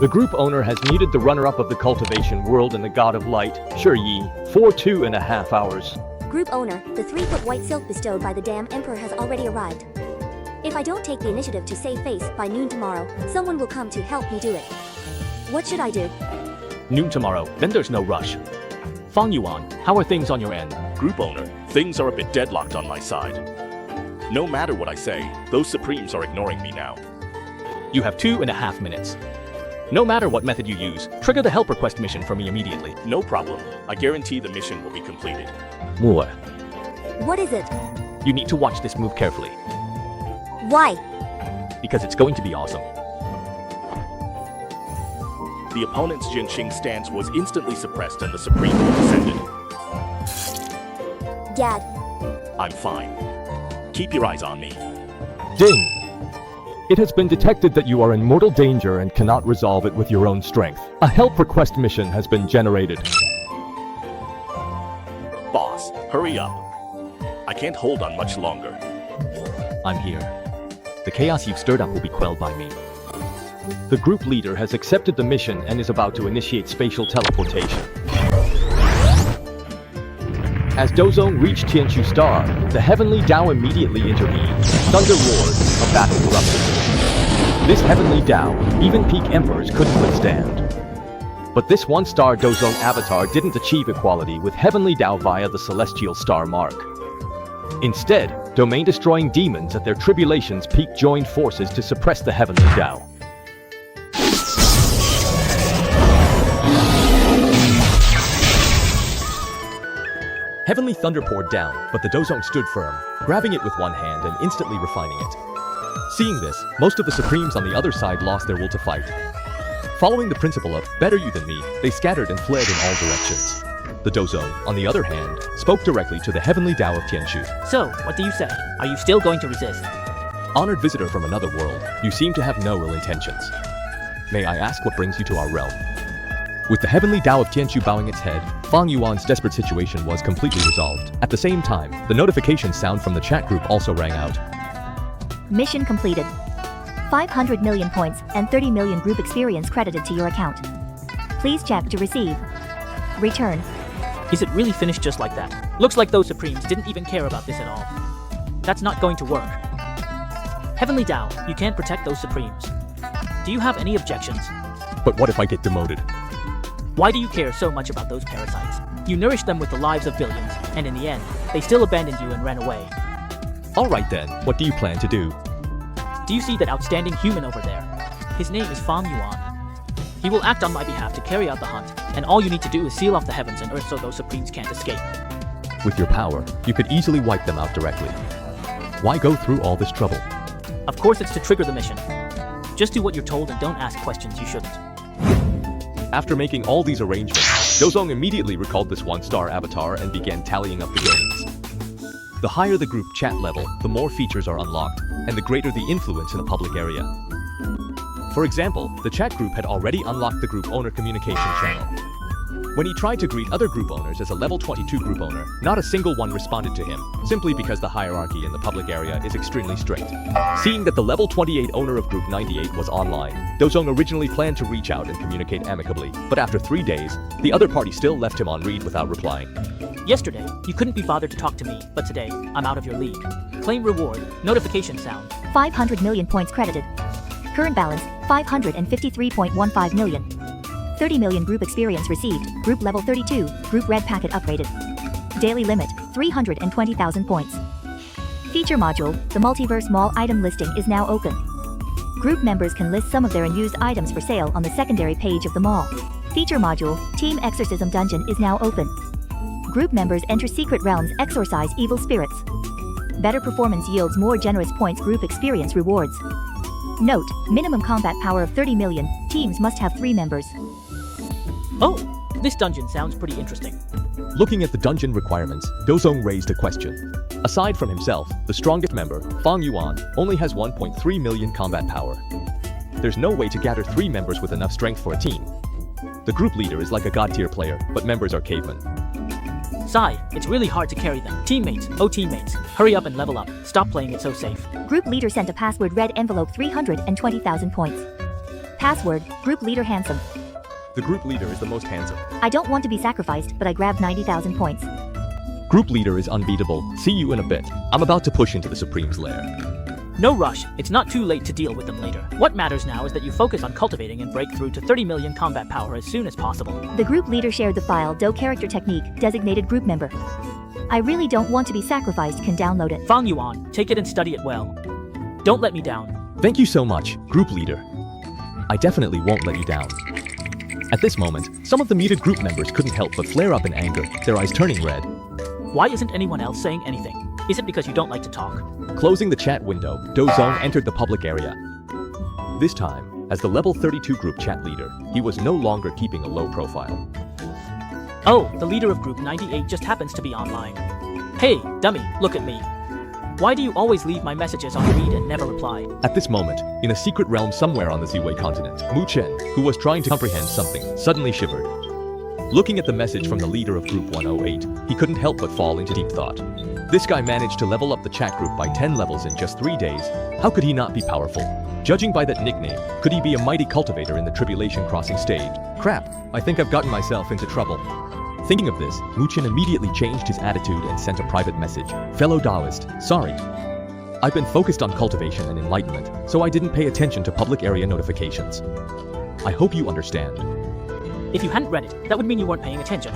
The group owner has needed the runner-up of the Cultivation world and the God of Light, Shi Yi, for 2.5 hours. Group owner, the 3-foot white silk bestowed by the damn emperor has already arrived. If I don't take the initiative to save face by noon tomorrow, someone will come to help me do it. What should I do? Noon tomorrow, then there's no rush. Fang Yuan, how are things on your end? Group owner, things are a bit deadlocked on my side. No matter what I say, those Supremes are ignoring me now. You have 2.5 minutes. No matter what method you use, trigger the help request mission for me immediately. No problem. I guarantee the mission will be completed. More. What is it? You need to watch this move carefully. Why? Because it's going to be awesome. The opponent's Zhenxing stance was instantly suppressed and the Supreme descended. Gad. I'm fine. Keep your eyes on me. Ding! It has been detected that you are in mortal danger and cannot resolve it with your own strength. A help request mission has been generated. Boss, hurry up. I can't hold on much longer. I'm here. The chaos you've stirred up will be quelled by me. The group leader has accepted the mission and is about to initiate spatial teleportation. As Dozong reached Xianxia Star, the heavenly Dao immediately intervened. Thunder roared, a battle erupted. This heavenly Dao, even peak emperors couldn't withstand. But this one-star Dozong avatar didn't achieve equality with heavenly Dao via the celestial star mark. Instead, domain-destroying demons at their tribulations peak joined forces to suppress the heavenly Dao. Heavenly thunder poured down, but the Dozong stood firm, grabbing it with one hand and instantly refining it. Seeing this, most of the Supremes on the other side lost their will to fight. Following the principle of, better you than me, they scattered and fled in all directions. The Dozong, on the other hand, spoke directly to the heavenly Tao of Tianshu. So, what do you say? Are you still going to resist? Honored visitor from another world, you seem to have no ill intentions. May I ask what brings you to our realm? With the heavenly Tao of Tianshu bowing its head, Fang Yuan's desperate situation was completely resolved. At the same time, the notification sound from the chat group also rang out. Mission completed. 500 million points and 30 million group experience credited to your account. Please check to receive. Return. Is it really finished just like that? Looks like those Supremes didn't even care about this at all. That's not going to work. Heavenly Tao, you can't protect those Supremes. Do you have any objections? But what if I get demoted? Why do you care so much about those parasites? You nourished them with the lives of billions, and in the end, they still abandoned you and ran away. Alright then, what do you plan to do? Do you see that outstanding human over there? His name is Fang Yuan. He will act on my behalf to carry out the hunt, and all you need to do is seal off the heavens and earth so those Supremes can't escape. With your power, you could easily wipe them out directly. Why go through all this trouble? Of course it's to trigger the mission. Just do what you're told and don't ask questions you shouldn't. After making all these arrangements, Dozong immediately recalled this one-star avatar and began tallying up the gains. The higher the group chat level, the more features are unlocked, and the greater the influence in a public area. For example, the chat group had already unlocked the group owner communication channel. When he tried to greet other group owners as a level 22 group owner, not a single one responded to him, simply because the hierarchy in the public area is extremely strict. Seeing that the level 28 owner of group 98 was online, Dozong originally planned to reach out and communicate amicably, but after 3 days, the other party still left him on read without replying. Yesterday, you couldn't be bothered to talk to me, but today, I'm out of your league. Claim reward, notification sound. 500 million points credited. Current balance, 553.15 million. 30 million group experience received, group level 32, group red packet upgraded. Daily limit, 320,000 points. Feature module, the multiverse mall item listing is now open. Group members can list some of their unused items for sale on the secondary page of the mall. Feature module, Team Exorcism Dungeon is now open. Group members enter secret realms, exorcise evil spirits. Better performance yields more generous points group experience rewards. Note, minimum combat power of 30 million, teams must have 3 members. Oh, this dungeon sounds pretty interesting. Looking at the dungeon requirements, Dozong raised a question. Aside from himself, the strongest member, Fang Yuan, only has 1.3 million combat power. There's no way to gather 3 members with enough strength for a team. The group leader is like a god-tier player, but members are cavemen. Sigh, it's really hard to carry them. Teammates, oh teammates, hurry up and level up. Stop playing it so safe. Group leader sent a password red envelope 320,000 points. Password, group leader handsome. The group leader is the most handsome. I don't want to be sacrificed, but I grabbed 90,000 points. Group leader is unbeatable. See you in a bit. I'm about to push into the Supreme's lair. No rush, it's not too late to deal with them later. What matters now is that you focus on cultivating and break through to 30 million combat power as soon as possible. The group leader shared the file Do character technique, designated group member. I really don't want to be sacrificed, can download it. Fang Yuan, take it and study it well. Don't let me down. Thank you so much, group leader. I definitely won't let you down. At this moment, some of the muted group members couldn't help but flare up in anger, their eyes turning red. Why isn't anyone else saying anything? Is it because you don't like to talk? Closing the chat window, Dozong entered the public area. This time, as the level 32 group chat leader, he was no longer keeping a low profile. Oh, the leader of group 98 just happens to be online. Hey, dummy, look at me. Why do you always leave my messages on read and never reply? At this moment, in a secret realm somewhere on the Ziwei continent, Mu Chen, who was trying to comprehend something, suddenly shivered. Looking at the message from the leader of Group 108, he couldn't help but fall into deep thought. This guy managed to level up the chat group by 10 levels in just 3 days. How could he not be powerful? Judging by that nickname, could he be a mighty cultivator in the Tribulation Crossing stage? Crap, I think I've gotten myself into trouble. Thinking of this, Mu Chen immediately changed his attitude and sent a private message. Fellow Taoist, sorry. I've been focused on cultivation and enlightenment, so I didn't pay attention to public area notifications. I hope you understand. If you hadn't read it, that would mean you weren't paying attention.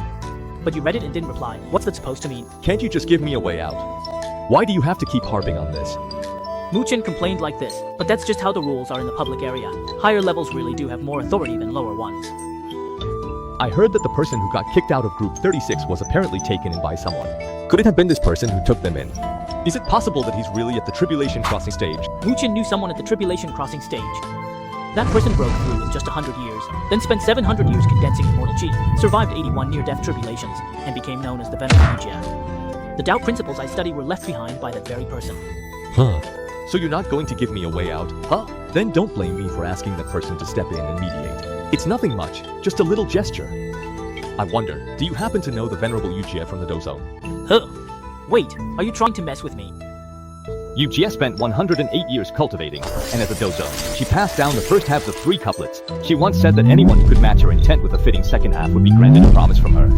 But you read it and didn't reply. What's that supposed to mean? Can't you just give me a way out? Why do you have to keep harping on this? Mu Chen complained like this, but that's just how the rules are in the public area. Higher levels really do have more authority than lower ones. I heard that the person who got kicked out of Group 36 was apparently taken in by someone. Could it have been this person who took them in? Is it possible that he's really at the Tribulation Crossing stage? Mu Chen knew someone at the Tribulation Crossing stage. That person broke through in just 100 years, then spent 700 years condensing immortal chi, survived 81 near-death tribulations, and became known as the Venerable Xianxia. The doubt principles I study were left behind by that very person. Huh. So you're not going to give me a way out, huh? Then don't blame me for asking that person to step in and mediate. It's nothing much, just a little gesture. I wonder, do you happen to know the Venerable Xianxia from the Dozone? Huh. Wait, are you trying to mess with me? Xianxia spent 108 years cultivating, and at the Dozone, she passed down the first halves of 3 couplets. She once said that anyone who could match her intent with a fitting second half would be granted a promise from her.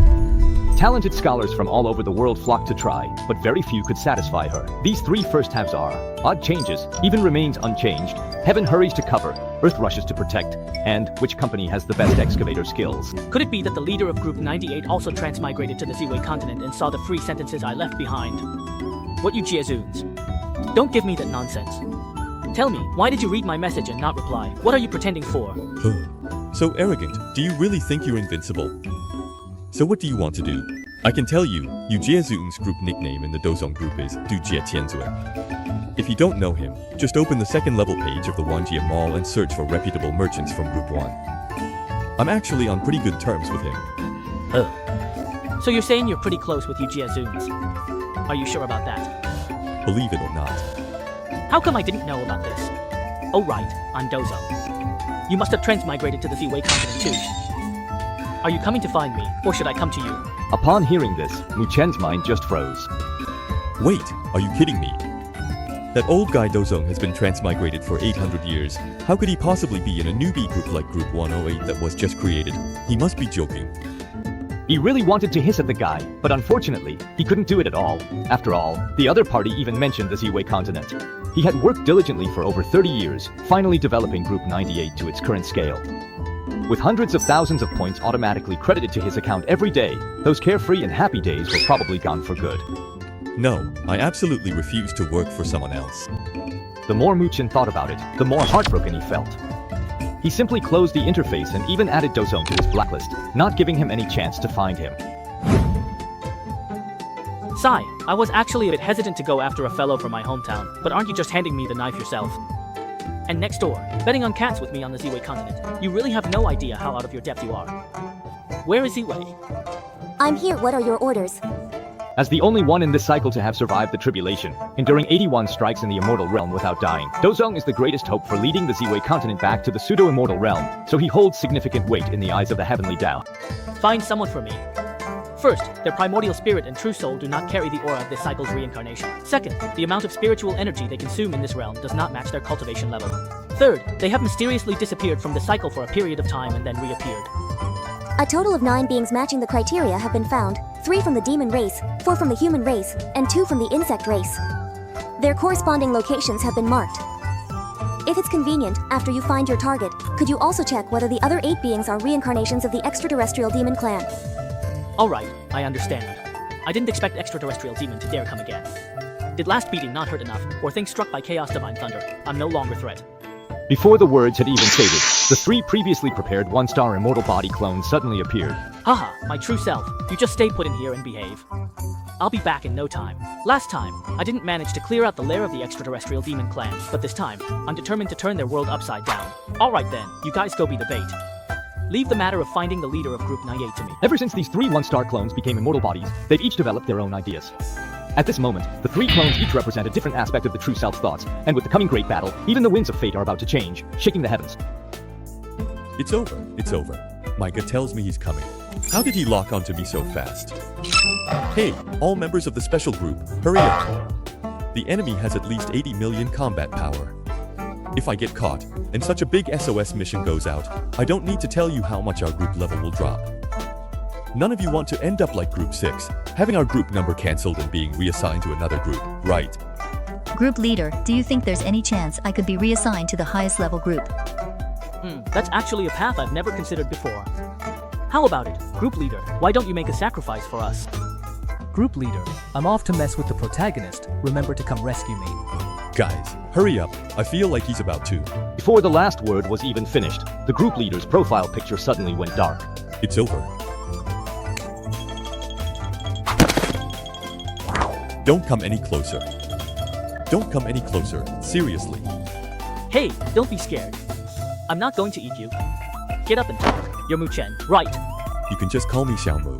Talented scholars from all over the world flocked to try, but very few could satisfy her. These 3 first halves are: odd changes, even remains unchanged, heaven hurries to cover, earth rushes to protect, and which company has the best excavator skills. Could it be that the leader of Group 98 also transmigrated to the Ziwei continent and saw the free sentences I left behind? What you Jiezuns? Don't give me that nonsense. Tell me, why did you read my message and not reply? What are you pretending for? So arrogant. Do you really think you're invincible? So what do you want to do? I can tell you, Jiezu's group nickname in the Dozong group is Du Jie Tianzui. If you don't know him, just open the second level page of the Wanjie Mall and search for reputable merchants from Group 1. I'm actually on pretty good terms with him. So you're saying you're pretty close with you Jiezuns? Are you sure about that? Believe it or not. How come I didn't know about this? Oh right, I'm Dozong. You must have transmigrated to the Ziwei continent too. Are you coming to find me, or should I come to you? Upon hearing this, Mu Chen's mind just froze. Wait, are you kidding me? That old guy Dozong has been transmigrated for 800 years. How could he possibly be in a newbie group like Group 108 that was just created? He must be joking. He really wanted to hiss at the guy, but unfortunately, he couldn't do it at all. After all, the other party even mentioned the Ziwei continent. He had worked diligently for over 30 years, finally developing Group 98 to its current scale. With hundreds of thousands of points automatically credited to his account every day, those carefree and happy days were probably gone for good. No, I absolutely refuse to work for someone else. The more Mu Chen thought about it, the more heartbroken he felt. He simply closed the interface and even added Dozong to his blacklist, not giving him any chance to find him. Sai, I was actually a bit hesitant to go after a fellow from my hometown, but aren't you just handing me the knife yourself? And next door, betting on cats with me on the Ziwei continent. You really have no idea how out of your depth you are. Where is Ziwei? I'm here, what are your orders? As the only one in this cycle to have survived the tribulation, enduring 81 strikes in the immortal realm without dying, Dozong is the greatest hope for leading the Ziwei continent back to the pseudo-immortal realm, so he holds significant weight in the eyes of the heavenly Tao. Find someone for me. First, their primordial spirit and true soul do not carry the aura of this cycle's reincarnation. Second, the amount of spiritual energy they consume in this realm does not match their cultivation level. Third, they have mysteriously disappeared from the cycle for a period of time and then reappeared. A total of 9 beings matching the criteria have been found, 3 from the demon race, 4 from the human race, and 2 from the insect race. Their corresponding locations have been marked. If it's convenient, after you find your target, could you also check whether the other 8 beings are reincarnations of the extraterrestrial demon clan? Alright, I understand. I didn't expect extraterrestrial demon to dare come again. Did last beating not hurt enough, or things struck by Chaos Divine Thunder? I'm no longer threat. Before the words had even faded, the 3 previously prepared 1-star immortal body clones suddenly appeared. Haha, my true self. You just stay put in here and behave. I'll be back in no time. Last time, I didn't manage to clear out the lair of the extraterrestrial demon clan, but this time, I'm determined to turn their world upside down. Alright then, you guys go be the bait. Leave the matter of finding the leader of Group 98 to me. Ever since these 3 1-star clones became immortal bodies, they've each developed their own ideas. At this moment, the 3 clones each represent a different aspect of the true self's thoughts, and with the coming great battle, even the winds of fate are about to change, shaking the heavens. It's over, it's over. My gut tells me he's coming. How did he lock onto me so fast? Hey, all members of the special group, hurry up. The enemy has at least 80 million combat power. If I get caught, and such a big SOS mission goes out, I don't need to tell you how much our group level will drop. None of you want to end up like Group 6, having our group number cancelled and being reassigned to another group, right? Group leader, do you think there's any chance I could be reassigned to the highest level group? That's actually a path I've never considered before. How about it, Group leader, why don't you make a sacrifice for us? Group leader, I'm off to mess with the protagonist. Remember to come rescue me. Guys, hurry up. I feel like he's about to. Before the last word was even finished, the group leader's profile picture suddenly went dark. It's over. Don't come any closer. Don't come any closer, seriously. Hey, don't be scared. I'm not going to eat you. Get up and talk. You're Mu Chen, right? You can just call me Xiaomu.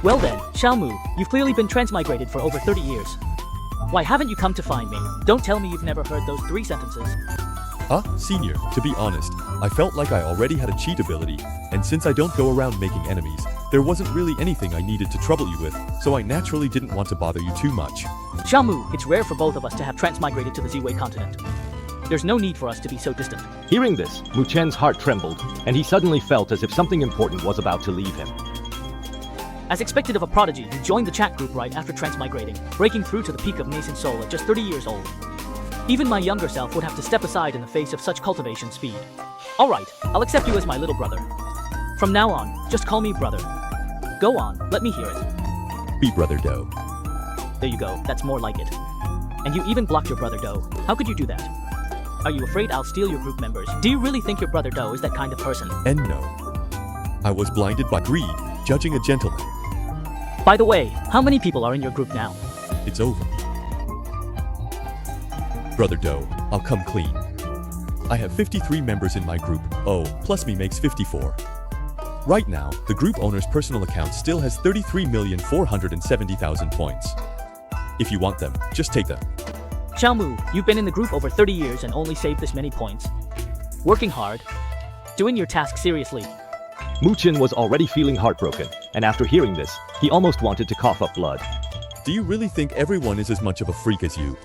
Well then, Xiaomu, you've clearly been transmigrated for over 30 years. Why haven't you come to find me? Don't tell me you've never heard those 3 sentences. Senior, to be honest, I felt like I already had a cheat ability, and since I don't go around making enemies, there wasn't really anything I needed to trouble you with, so I naturally didn't want to bother you too much. Xiaomu, it's rare for both of us to have transmigrated to the Z-Wei continent. There's no need for us to be so distant. Hearing this, Mu Chen's heart trembled, and he suddenly felt as if something important was about to leave him. As expected of a prodigy, you joined the chat group right after transmigrating, breaking through to the peak of nascent soul at just 30 years old. Even my younger self would have to step aside in the face of such cultivation speed. Alright, I'll accept you as my little brother. From now on, just call me brother. Go on, let me hear it. Be Brother Do. There you go, that's more like it. And you even blocked your brother Do. How could you do that? Are you afraid I'll steal your group members? Do you really think your brother Do is that kind of person? And no. I was blinded by greed, judging a gentleman. By the way, how many people are in your group now? It's over. Brother Do, I'll come clean. I have 53 members in my group, plus me makes 54. Right now, the group owner's personal account still has 33,470,000 points. If you want them, just take them. Xiaomu, you've been in the group over 30 years and only saved this many points. Working hard. Doing your task seriously. Mu Chen was already feeling heartbroken, and after hearing this, he almost wanted to cough up blood. Do you really think everyone is as much of a freak as you?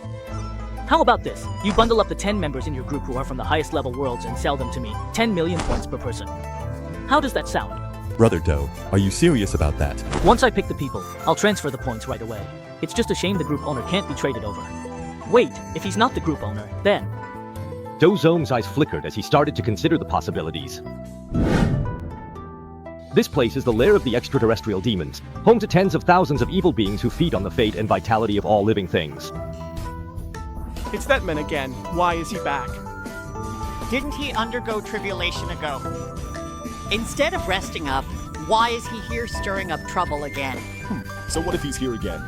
How about this? You bundle up the 10 members in your group who are from the highest level worlds and sell them to me. 10 million points per person. How does that sound? Brother Do, are you serious about that? Once I pick the people, I'll transfer the points right away. It's just a shame the group owner can't be traded over. Wait, if he's not the group owner, then... Dozong's eyes flickered as he started to consider the possibilities. This place is the lair of the extraterrestrial demons, home to tens of thousands of evil beings who feed on the fate and vitality of all living things. It's that man again. Why is he back? Didn't he undergo tribulation ago? Instead of resting up, why is he here stirring up trouble again? So what if he's here again?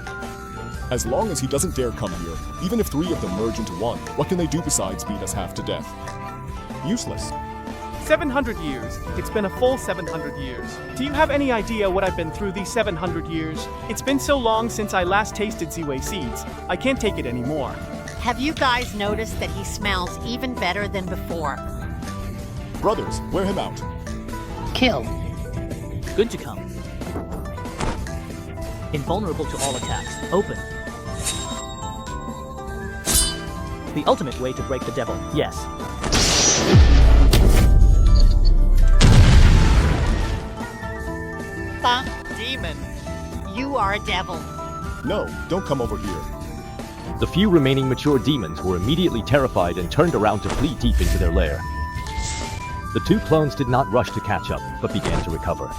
As long as he doesn't dare come here, even if 3 of them merge into one, what can they do besides beat us half to death? Useless. 700 years. It's been a full 700 years. Do you have any idea what I've been through these 700 years? It's been so long since I last tasted Z-Wei seeds. I can't take it anymore. Have you guys noticed that he smells even better than before? Brothers, wear him out. Kill. Good to come. Invulnerable to all attacks. Open. The ultimate way to break the devil. Yes. Demon. You are a devil. No, don't come over here. The few remaining mature demons were immediately terrified and turned around to flee deep into their lair. The 2 clones did not rush to catch up, but began to recover.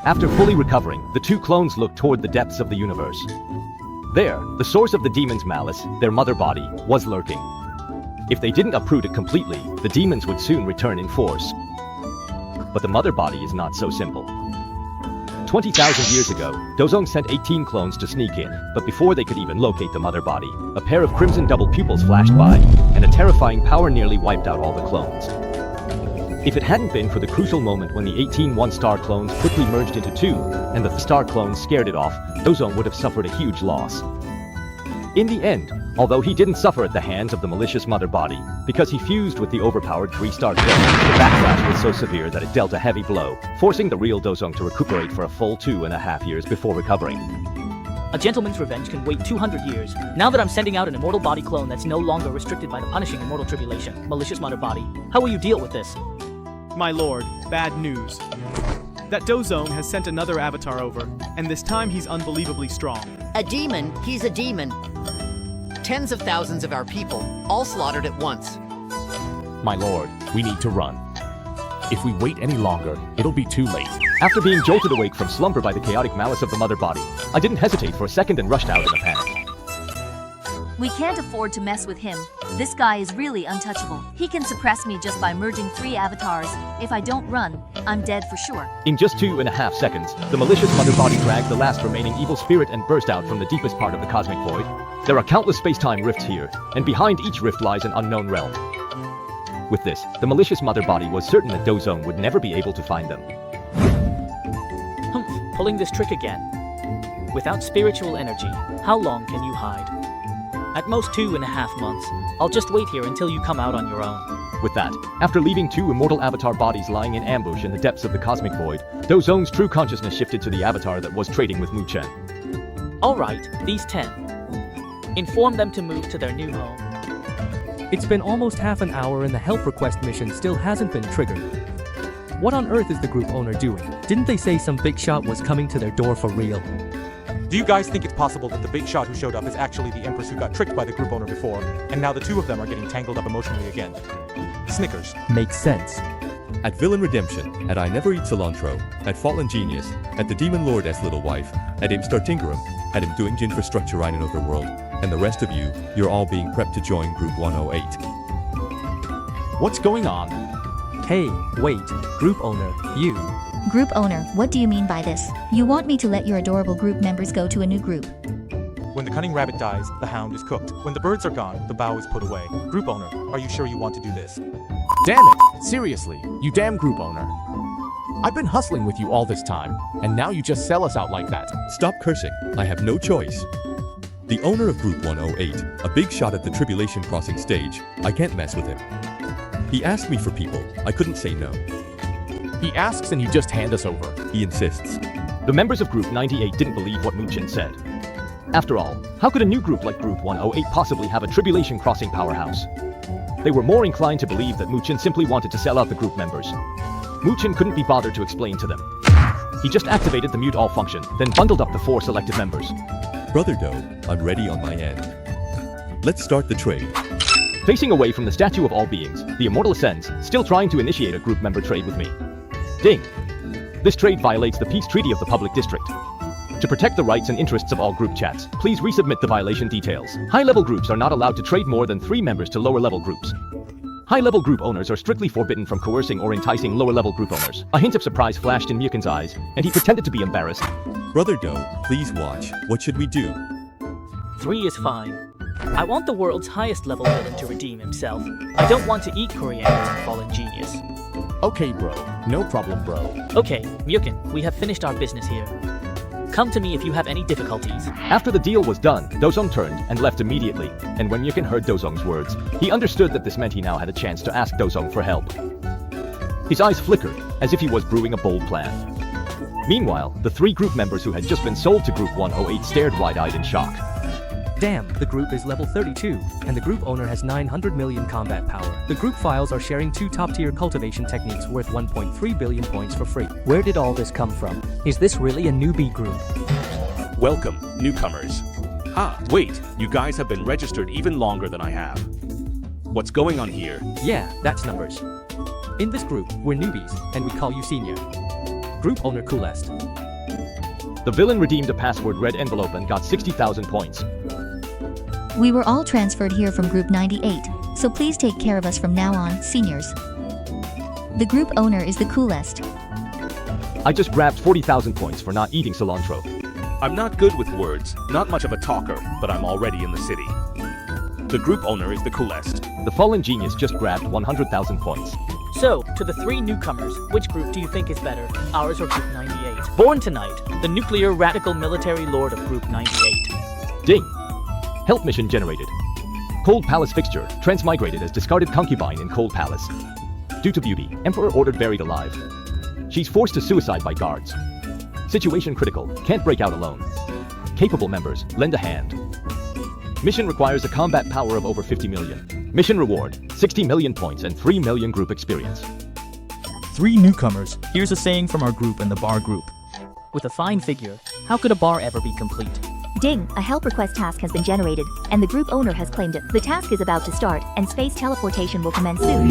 After fully recovering, the 2 clones looked toward the depths of the universe. There, the source of the demons' malice, their mother body, was lurking. If they didn't uproot it completely, the demons would soon return in force. But the mother body is not so simple. 20,000 years ago, Dozong sent 18 clones to sneak in, but before they could even locate the mother body, a pair of crimson double pupils flashed by, and a terrifying power nearly wiped out all the clones. If it hadn't been for the crucial moment when the 18 one-star clones quickly merged into 2, and the star clones scared it off, Dozong would have suffered a huge loss. In the end, although he didn't suffer at the hands of the malicious mother body, because he fused with the overpowered 3-star clone, the backlash was so severe that it dealt a heavy blow, forcing the real Dozong to recuperate for a full 2.5 years before recovering. A gentleman's revenge can wait 200 years. Now that I'm sending out an immortal body clone that's no longer restricted by the punishing immortal tribulation, malicious mother body, how will you deal with this? My lord, bad news. That Dozong has sent another avatar over, and this time he's unbelievably strong. A demon? He's a demon. Tens of thousands of our people, all slaughtered at once. My lord, we need to run. If we wait any longer, it'll be too late. After being jolted awake from slumber by the chaotic malice of the mother body, I didn't hesitate for a second and rushed out in a panic. We can't afford to mess with him. This guy is really untouchable. He can suppress me just by merging 3 avatars. If I don't run, I'm dead for sure. In just 2.5 seconds, the malicious mother body dragged the last remaining evil spirit and burst out from the deepest part of the cosmic void. There are countless space-time rifts here, and behind each rift lies an unknown realm. With this, the malicious mother body was certain that Dozone would never be able to find them. Pulling this trick again. Without spiritual energy, how long can you hide? At most 2.5 months. I'll just wait here until you come out on your own. With that, after leaving 2 immortal avatar bodies lying in ambush in the depths of the cosmic void, Dozone's true consciousness shifted to the avatar that was trading with Mu Chen. Alright, these 10. Inform them to move to their new home. It's been almost half an hour and the help request mission still hasn't been triggered. What on earth is the group owner doing? Didn't they say some big shot was coming to their door for real? Do you guys think it's possible that the big shot who showed up is actually the Empress who got tricked by the group owner before, and now the two of them are getting tangled up emotionally again? Snickers. Makes sense. At Villain Redemption, at I Never Eat Cilantro, at Fallen Genius, at the Demon Lord as Little Wife, at Imstar Tingerum, at Im Doing Infrastructure in Another World, and the rest of you, you're all being prepped to join Group 108. What's going on? Hey, wait, group owner, you. Group owner, what do you mean by this? You want me to let your adorable group members go to a new group? When the cunning rabbit dies, the hound is cooked. When the birds are gone, the bow is put away. Group owner, are you sure you want to do this? Damn it! Seriously, you damn group owner. I've been hustling with you all this time, and now you just sell us out like that. Stop cursing. I have no choice. The owner of Group 108, a big shot at the Tribulation Crossing stage, I can't mess with him. He asked me for people. I couldn't say no. He asks and you just hand us over. He insists. The members of Group 98 didn't believe what Mu Chen said. After all, how could a new group like Group 108 possibly have a Tribulation Crossing powerhouse? They were more inclined to believe that Mu Chen simply wanted to sell out the group members. Mu Chen couldn't be bothered to explain to them. He just activated the mute all function, then bundled up the 4 selected members. Brother Doe, I'm ready on my end. Let's start the trade. Facing away from the statue of all beings, the immortal ascends, still trying to initiate a group member trade with me. Ding! This trade violates the peace treaty of the public district. To protect the rights and interests of all group chats, please resubmit the violation details. High-level groups are not allowed to trade more than 3 members to lower-level groups. High-level group owners are strictly forbidden from coercing or enticing lower-level group owners. A hint of surprise flashed in Miyukin's eyes, and he pretended to be embarrassed. Brother Doe, please watch. What should we do? 3 is fine. I want the world's highest level villain to redeem himself. I don't want to eat coriander and fallen genius. Okay, bro. No problem, bro. Okay, Miyukin, we have finished our business here. Come to me if you have any difficulties. After the deal was done, Dozong turned and left immediately, and when Miyukin heard Dozong's words, he understood that this meant he now had a chance to ask Dozong for help. His eyes flickered, as if he was brewing a bold plan. Meanwhile, the 3 group members who had just been sold to Group 108 stared wide-eyed in shock. Damn, the group is level 32, and the group owner has 900 million combat power. The group files are sharing 2 top-tier cultivation techniques worth 1.3 billion points for free. Where did all this come from? Is this really a newbie group? Welcome, newcomers. Ah, wait, you guys have been registered even longer than I have. What's going on here? Yeah, that's numbers. In this group, we're newbies, and we call you senior. Group owner coolest. The villain redeemed a password red envelope and got 60,000 points. We were all transferred here from Group 98, so please take care of us from now on, seniors. The group owner is the coolest. I just grabbed 40,000 points for not eating cilantro. I'm not good with words, not much of a talker, but I'm already in the city. The group owner is the coolest. The fallen genius just grabbed 100,000 points. So, to the 3 newcomers, which group do you think is better, ours or Group 98? Born tonight, the nuclear radical military lord of Group 98. Ding! Help mission generated. Cold Palace fixture, transmigrated as discarded concubine in Cold Palace. Due to beauty, Emperor ordered buried alive. She's forced to suicide by guards. Situation critical, can't break out alone. Capable members, lend a hand. Mission requires a combat power of over 50 million. Mission reward, 60 million points and 3 million group experience. 3 newcomers. Here's a saying from our group and the bar group. With a fine figure, how could a bar ever be complete? Ding, a help request task has been generated, and the group owner has claimed it. The task is about to start, and space teleportation will commence soon.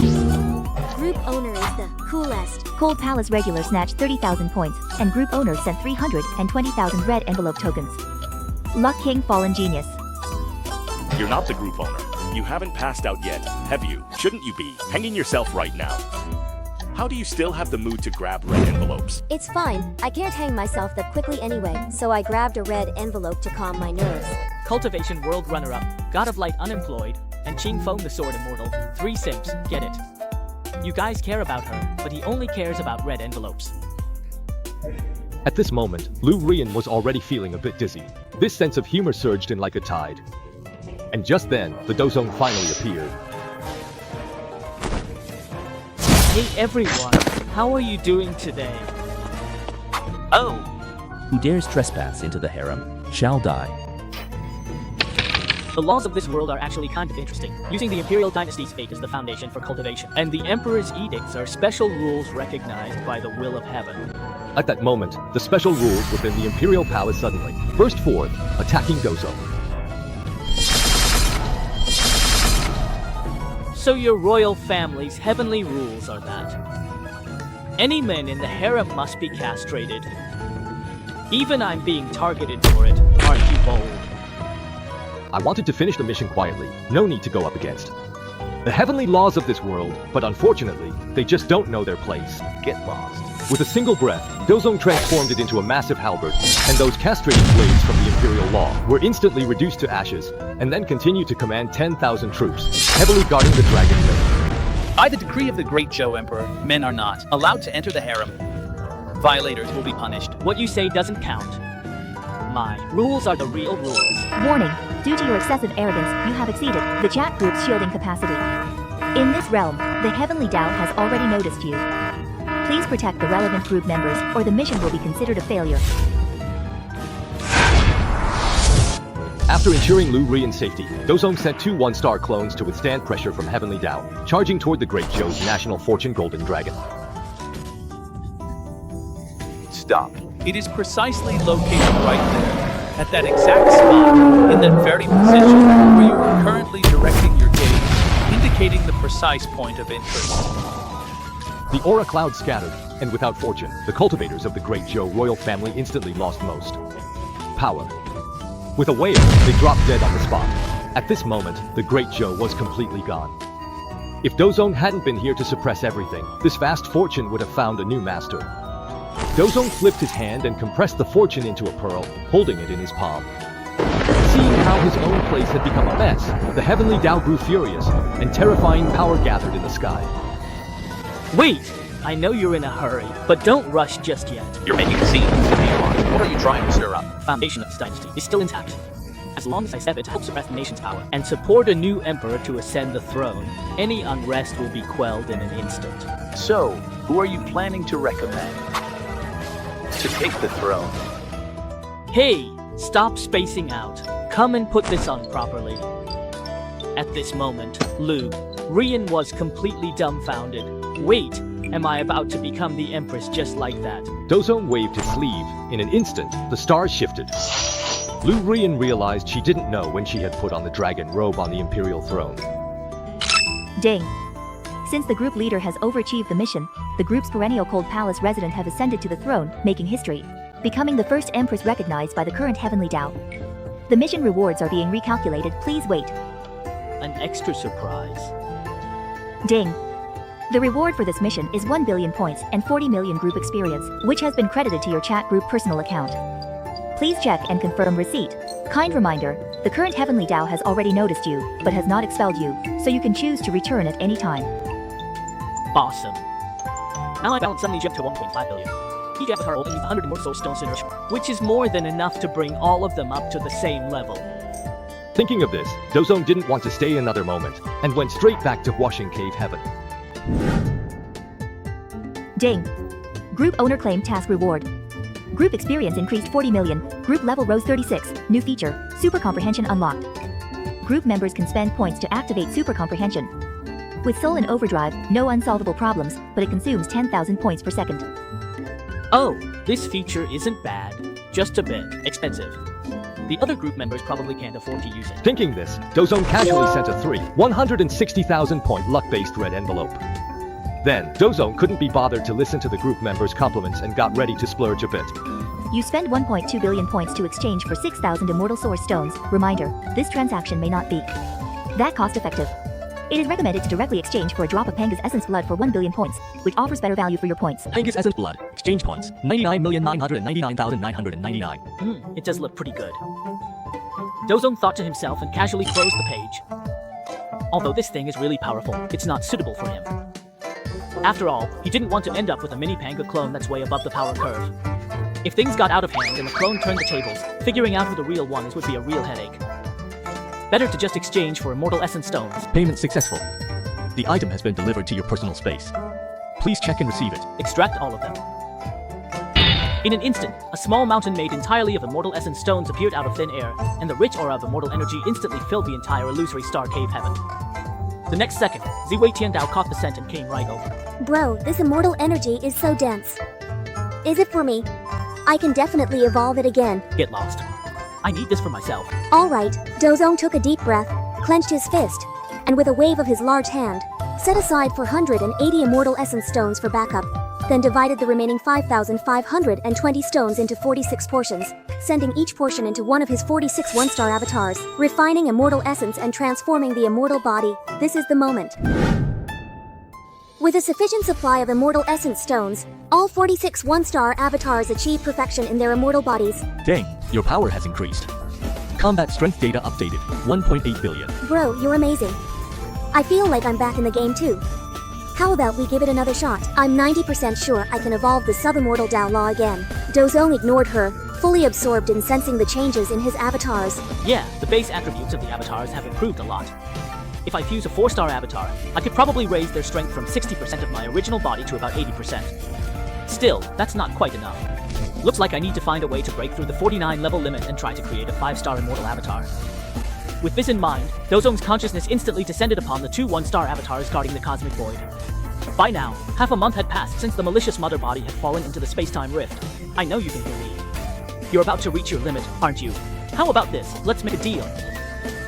Group owner is the coolest. Cold Palace regular snatched 30,000 points, and group owner sent 320,000 red envelope tokens. Luck King Fallen Genius. You're not the group owner. You haven't passed out yet, have you? Shouldn't you be hanging yourself right now? How do you still have the mood to grab red envelopes? It's fine. I can't hang myself that quickly anyway, so I grabbed a red envelope to calm my nerves. Cultivation world runner-up, God of Light unemployed, and Ching Feng the sword immortal. 3 simps, get it. You guys care about her, but he only cares about red envelopes. At this moment, Lu Rian was already feeling a bit dizzy. This sense of humor surged in like a tide. And just then, the Dozone finally appeared. Hey everyone, how are you doing today? Oh, Who dares trespass into the harem shall die. the laws of this world are actually kind of interesting. Using the Imperial Dynasty's fate as the foundation for cultivation, and the Emperor's edicts are special rules recognized by the will of heaven. At that moment, the special rules within the Imperial Palace suddenly burst forth, attacking Dozone. So your royal family's heavenly rules are that any men in the harem must be castrated. Even I'm being targeted for it. Aren't you bold? I wanted to finish the mission quietly, no need to go up against the heavenly laws of this world, but unfortunately, they just don't know their place. Get lost. With a single breath, Dozone transformed it into a massive halberd, and those castrated blades from the Imperial law were instantly reduced to ashes, and then continued to command 10,000 troops, heavily guarding the dragon lane. By the decree of the Great Joe Emperor, men are not allowed to enter the harem. Violators will be punished. What you say doesn't count. My rules are the real rules. Warning, due to your excessive arrogance, you have exceeded the chat group's shielding capacity. In this realm, the Heavenly Tao has already noticed you. Please protect the relevant group members, or the mission will be considered a failure. After ensuring Lu Rian's safety, Dozone sent 2 1-star clones to withstand pressure from Heavenly Tao, charging toward the Great Joe's National Fortune Golden Dragon. Stop. It is precisely located right there, at that exact spot, in that very position where you are currently directing your gaze, indicating the precise point of interest. The aura cloud scattered, and without fortune, the cultivators of the Great Joe royal family instantly lost most power. With a wail, they dropped dead on the spot. At this moment, the Great Joe was completely gone. If Dozone hadn't been here to suppress everything, this vast fortune would have found a new master. Dozone flipped his hand and compressed the fortune into a pearl, holding it in his palm. Seeing how his own place had become a mess, the Heavenly Tao grew furious, and terrifying power gathered in the sky. Wait! I know you're in a hurry, but don't rush just yet. You're making scenes in the alarm. What are you trying to stir up? Foundation of this dynasty is still intact. As long as I serve it to help suppress the nation's power and support a new emperor to ascend the throne, any unrest will be quelled in an instant. So, who are you planning to recommend to take the throne? Hey! Stop spacing out. Come and put this on properly. At this moment, Lu Rian was completely dumbfounded. Wait, am I about to become the Empress just like that? Dozone waved his sleeve. In an instant, the stars shifted. Lu Rian realized she didn't know when she had put on the dragon robe on the Imperial throne. Ding. Since the group leader has overachieved the mission, the group's perennial cold palace resident have ascended to the throne, making history, becoming the first Empress recognized by the current Heavenly Tao. The mission rewards are being recalculated. Please wait. An extra surprise. Ding. The reward for this mission is 1 billion points and 40 million group experience, which has been credited to your chat group personal account. Please check and confirm receipt. Kind reminder, the current Heavenly Tao has already noticed you, but has not expelled you, so you can choose to return at any time. Awesome. Now my balance suddenly jumped to 1.5 billion. He got with her old and used 100 immortal stones in her, which is more than enough to bring all of them up to the same level. Thinking of this, Dozone didn't want to stay another moment, and went straight back to Washing Cave Heaven. Ding. Group owner claimed task reward. Group experience increased 40 million. Group level rose 36. New feature, Super Comprehension unlocked. Group members can spend points to activate Super Comprehension. With Soul in Overdrive, no unsolvable problems, but it consumes 10,000 points per second. Oh, this feature isn't bad. Just a bit expensive. The other group members probably can't afford to use it. Thinking this, Dozone casually sent a 160,000 point luck-based red envelope. Then, Dozone couldn't be bothered to listen to the group members' compliments and got ready to splurge a bit. You spend 1.2 billion points to exchange for 6,000 immortal source stones. Reminder, this transaction may not be that cost-effective. It is recommended to directly exchange for a drop of Panga's Essence Blood for 1 billion points, which offers better value for your points. Panga's Essence Blood. Exchange points. 99,999,999. It does look pretty good. Dozone thought to himself and casually closed the page. Although this thing is really powerful, it's not suitable for him. After all, he didn't want to end up with a mini Panga clone that's way above the power curve. If things got out of hand and the clone turned the tables, figuring out who the real one is would be a real headache. Better to just exchange for immortal essence stones. Payment successful. The item has been delivered to your personal space. Please check and receive it. Extract all of them. In an instant, a small mountain made entirely of immortal essence stones appeared out of thin air, and the rich aura of immortal energy instantly filled the entire illusory star cave heaven. The next second, Ziwei Tiandao caught the scent and came right over. Bro, this immortal energy is so dense. Is it for me? I can definitely evolve it again. Get lost. I need this for myself. Alright, Dozong took a deep breath, clenched his fist, and with a wave of his large hand, set aside 480 immortal essence stones for backup, then divided the remaining 5,520 stones into 46 portions, sending each portion into one of his 46 one-star avatars, refining immortal essence and transforming the immortal body. This is the moment. With a sufficient supply of immortal essence stones, all 46 one-star avatars achieve perfection in their immortal bodies. Dang, your power has increased. Combat strength data updated, 1.8 billion. Bro, you're amazing. I feel like I'm back in the game too. How about we give it another shot? I'm 90% sure I can evolve the sub-immortal Dao Law again. Dozong ignored her, fully absorbed in sensing the changes in his avatars. Yeah, the base attributes of the avatars have improved a lot. If I fuse a 4-star avatar, I could probably raise their strength from 60% of my original body to about 80%. Still, that's not quite enough. Looks like I need to find a way to break through the 49 level limit and try to create a 5-star immortal avatar. With this in mind, Dozong's consciousness instantly descended upon the 2 1-star avatars guarding the cosmic void. By now, half a month had passed since the malicious mother body had fallen into the space-time rift. I know you can hear me. You're about to reach your limit, aren't you? How about this? Let's make a deal.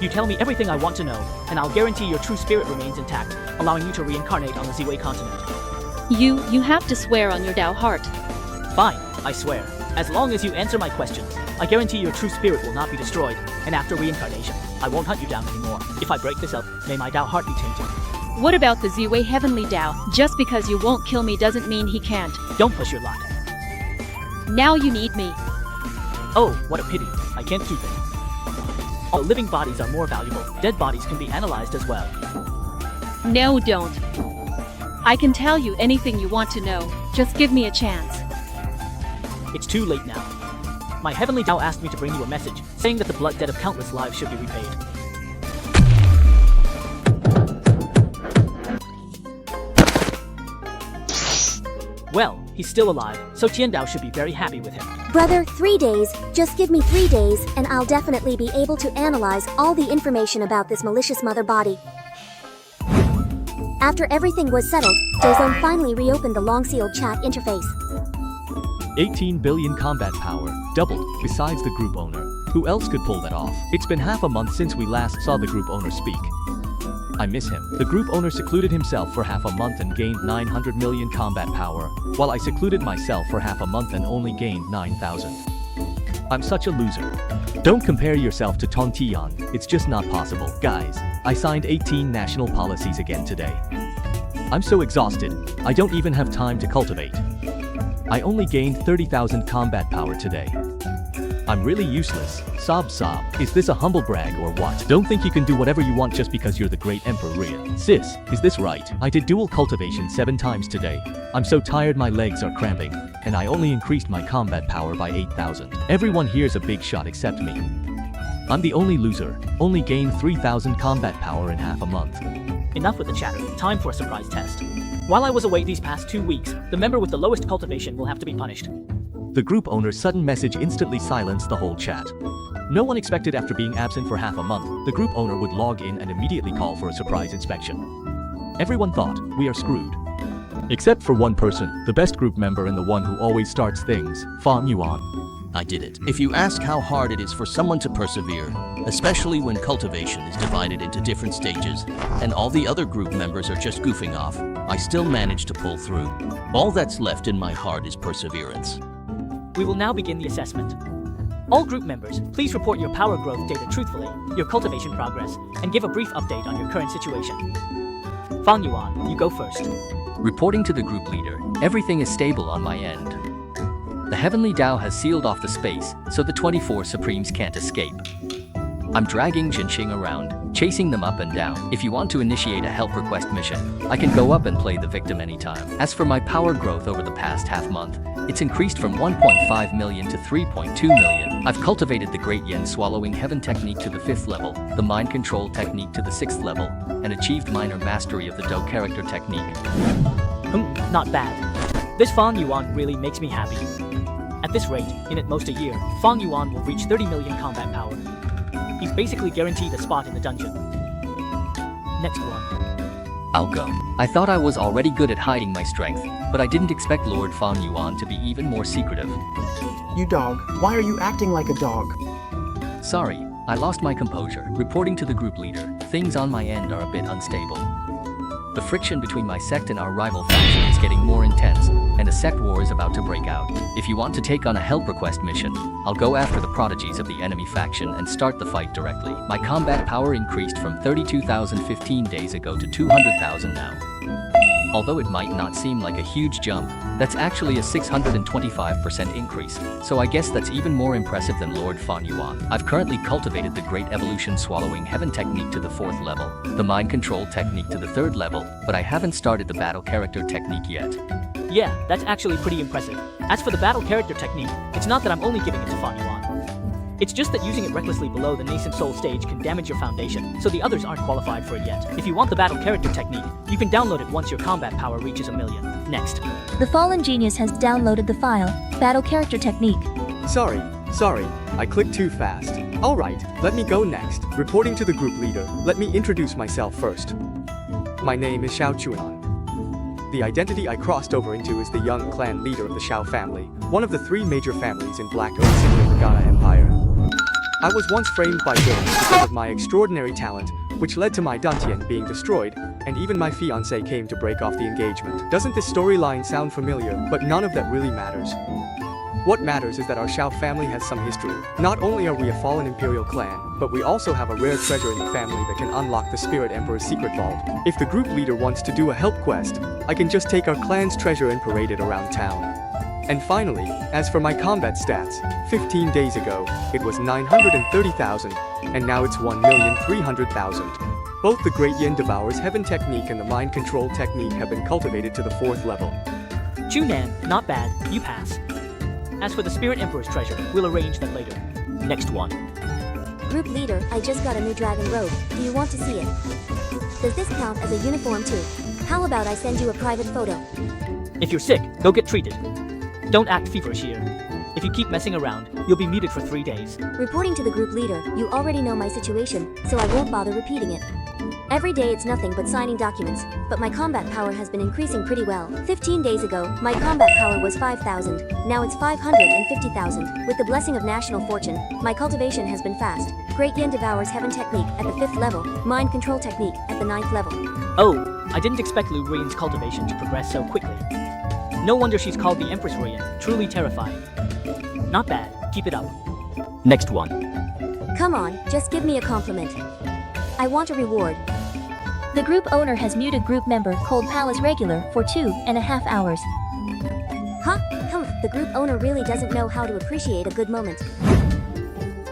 You tell me everything I want to know, and I'll guarantee your true spirit remains intact, allowing you to reincarnate on the Ziwei continent. You have to swear on your Dao heart. Fine, I swear. As long as you answer my questions, I guarantee your true spirit will not be destroyed, and after reincarnation, I won't hunt you down anymore. If I break this up, may my Dao heart be tainted. What about the Ziwei Heavenly Dao? Just because you won't kill me doesn't mean he can't. Don't push your luck. Now you need me. Oh, what a pity. I can't keep it. All living bodies are more valuable. Dead bodies can be analyzed as well. No, don't. I can tell you anything you want to know. Just give me a chance. It's too late now. My Heavenly Dao asked me to bring you a message, saying that the blood debt of countless lives should be repaid. Well, he's still alive, so Tiandao should be very happy with him. Brother, 3 days. Just give me 3 days, and I'll definitely be able to analyze all the information about this malicious mother body. After everything was settled, Dozong finally reopened the long-sealed chat interface. 18 billion combat power, doubled, besides the group owner. Who else could pull that off? It's been half a month since we last saw the group owner speak. I miss him. The group owner secluded himself for half a month and gained 900 million combat power, while I secluded myself for half a month and only gained 9,000. I'm such a loser. Don't compare yourself to Tong Tian, it's just not possible. Guys, I signed 18 national policies again today. I'm so exhausted, I don't even have time to cultivate. I only gained 30,000 combat power today. I'm really useless. Sob sob. Is this a humble brag or what? Don't think you can do whatever you want just because you're the great Emperor Rian. Sis, is this right? I did dual cultivation 7 times today. I'm so tired my legs are cramping, and I only increased my combat power by 8,000. Everyone here's a big shot except me. I'm the only loser, only gained 3,000 combat power in half a month. Enough with the chatter, time for a surprise test. While I was away these past 2 weeks, the member with the lowest cultivation will have to be punished. The group owner's sudden message instantly silenced the whole chat. No one expected after being absent for half a month, the group owner would log in and immediately call for a surprise inspection. Everyone thought, we are screwed. Except for one person, the best group member and the one who always starts things, Fang Yuan. I did it. If you ask how hard it is for someone to persevere, especially when cultivation is divided into different stages, and all the other group members are just goofing off, I still managed to pull through. All that's left in my heart is perseverance. We will now begin the assessment. All group members, please report your power growth data truthfully, your cultivation progress, and give a brief update on your current situation. Fang Yuan, you go first. Reporting to the group leader, everything is stable on my end. The Heavenly Dao has sealed off the space, so the 24 Supremes can't escape. I'm dragging Xianxia around, chasing them up and down. If you want to initiate a help request mission, I can go up and play the victim anytime. As for my power growth over the past half month, it's increased from 1.5 million to 3.2 million. I've cultivated the Great Yen Swallowing Heaven technique to the 5th level, the Mind Control technique to the 6th level, and achieved minor mastery of the Do character technique. Not bad. This Fang Yuan really makes me happy. At this rate, in at most a year, Fang Yuan will reach 30 million combat power. He's basically guaranteed a spot in the dungeon. Next one. I'll go. I thought I was already good at hiding my strength, but I didn't expect Lord Fang Yuan to be even more secretive. You dog, why are you acting like a dog? Sorry, I lost my composure. Reporting to the group leader, things on my end are a bit unstable. The friction between my sect and our rival faction is getting more intense, and a sect war is about to break out. If you want to take on a help request mission, I'll go after the prodigies of the enemy faction and start the fight directly. My combat power increased from 32,000 15 days ago to 200,000 now. Although it might not seem like a huge jump, that's actually a 625% increase, so I guess that's even more impressive than Lord Fang Yuan. I've currently cultivated the Great Evolution Swallowing Heaven technique to the 4th level, the Mind Control technique to the 3rd level, but I haven't started the Battle Character technique yet. Yeah, that's actually pretty impressive. As for the Battle Character technique, it's not that I'm only giving it to Fang Yuan. It's just that using it recklessly below the nascent soul stage can damage your foundation, so the others aren't qualified for it yet. If you want the Battle Character technique, you can download it once your combat power reaches 1 million. Next. The Fallen Genius has downloaded the file, Battle Character Technique. Sorry, I clicked too fast. Alright, let me go next. Reporting to the group leader, let me introduce myself first. My name is Xiaochuan. The identity I crossed over into is the young clan leader of the Xiao family, one of the 3 major families in Black Oak City of the Ghana Empire. I was once framed by villains because of my extraordinary talent, which led to my Dantian being destroyed, and even my fiancé came to break off the engagement. Doesn't this storyline sound familiar? But none of that really matters. What matters is that our Xiao family has some history. Not only are we a fallen imperial clan, but we also have a rare treasure in the family that can unlock the Spirit Emperor's secret vault. If the group leader wants to do a help quest, I can just take our clan's treasure and parade it around town. And finally, as for my combat stats, 15 days ago, it was 930,000, and now it's 1,300,000. Both the Great Yen Devours Heaven technique and the Mind Control technique have been cultivated to the 4th level. Chunan, not bad, you pass. As for the Spirit Emperor's treasure, we'll arrange that later. Next one. Group leader, I just got a new dragon robe. Do you want to see it? Does this count as a uniform too? How about I send you a private photo? If you're sick, go get treated. Don't act feverish here. If you keep messing around, you'll be muted for 3 days. Reporting to the group leader, you already know my situation, so I won't bother repeating it. Every day it's nothing but signing documents, but my combat power has been increasing pretty well. 15 days ago, my combat power was 5,000, now it's 550,000. With the blessing of national fortune, my cultivation has been fast. Great Yen Devours Heaven technique at the 5th level, Mind Control technique at the 9th level. Oh, I didn't expect Lu Ruin's cultivation to progress so quickly. No wonder she's called the Empress Ruin, truly terrifying. Not bad, keep it up. Next one. Come on, just give me a compliment. I want a reward. The group owner has muted group member Cold Palace Regular for 2.5 hours. Huh? The group owner really doesn't know how to appreciate a good moment.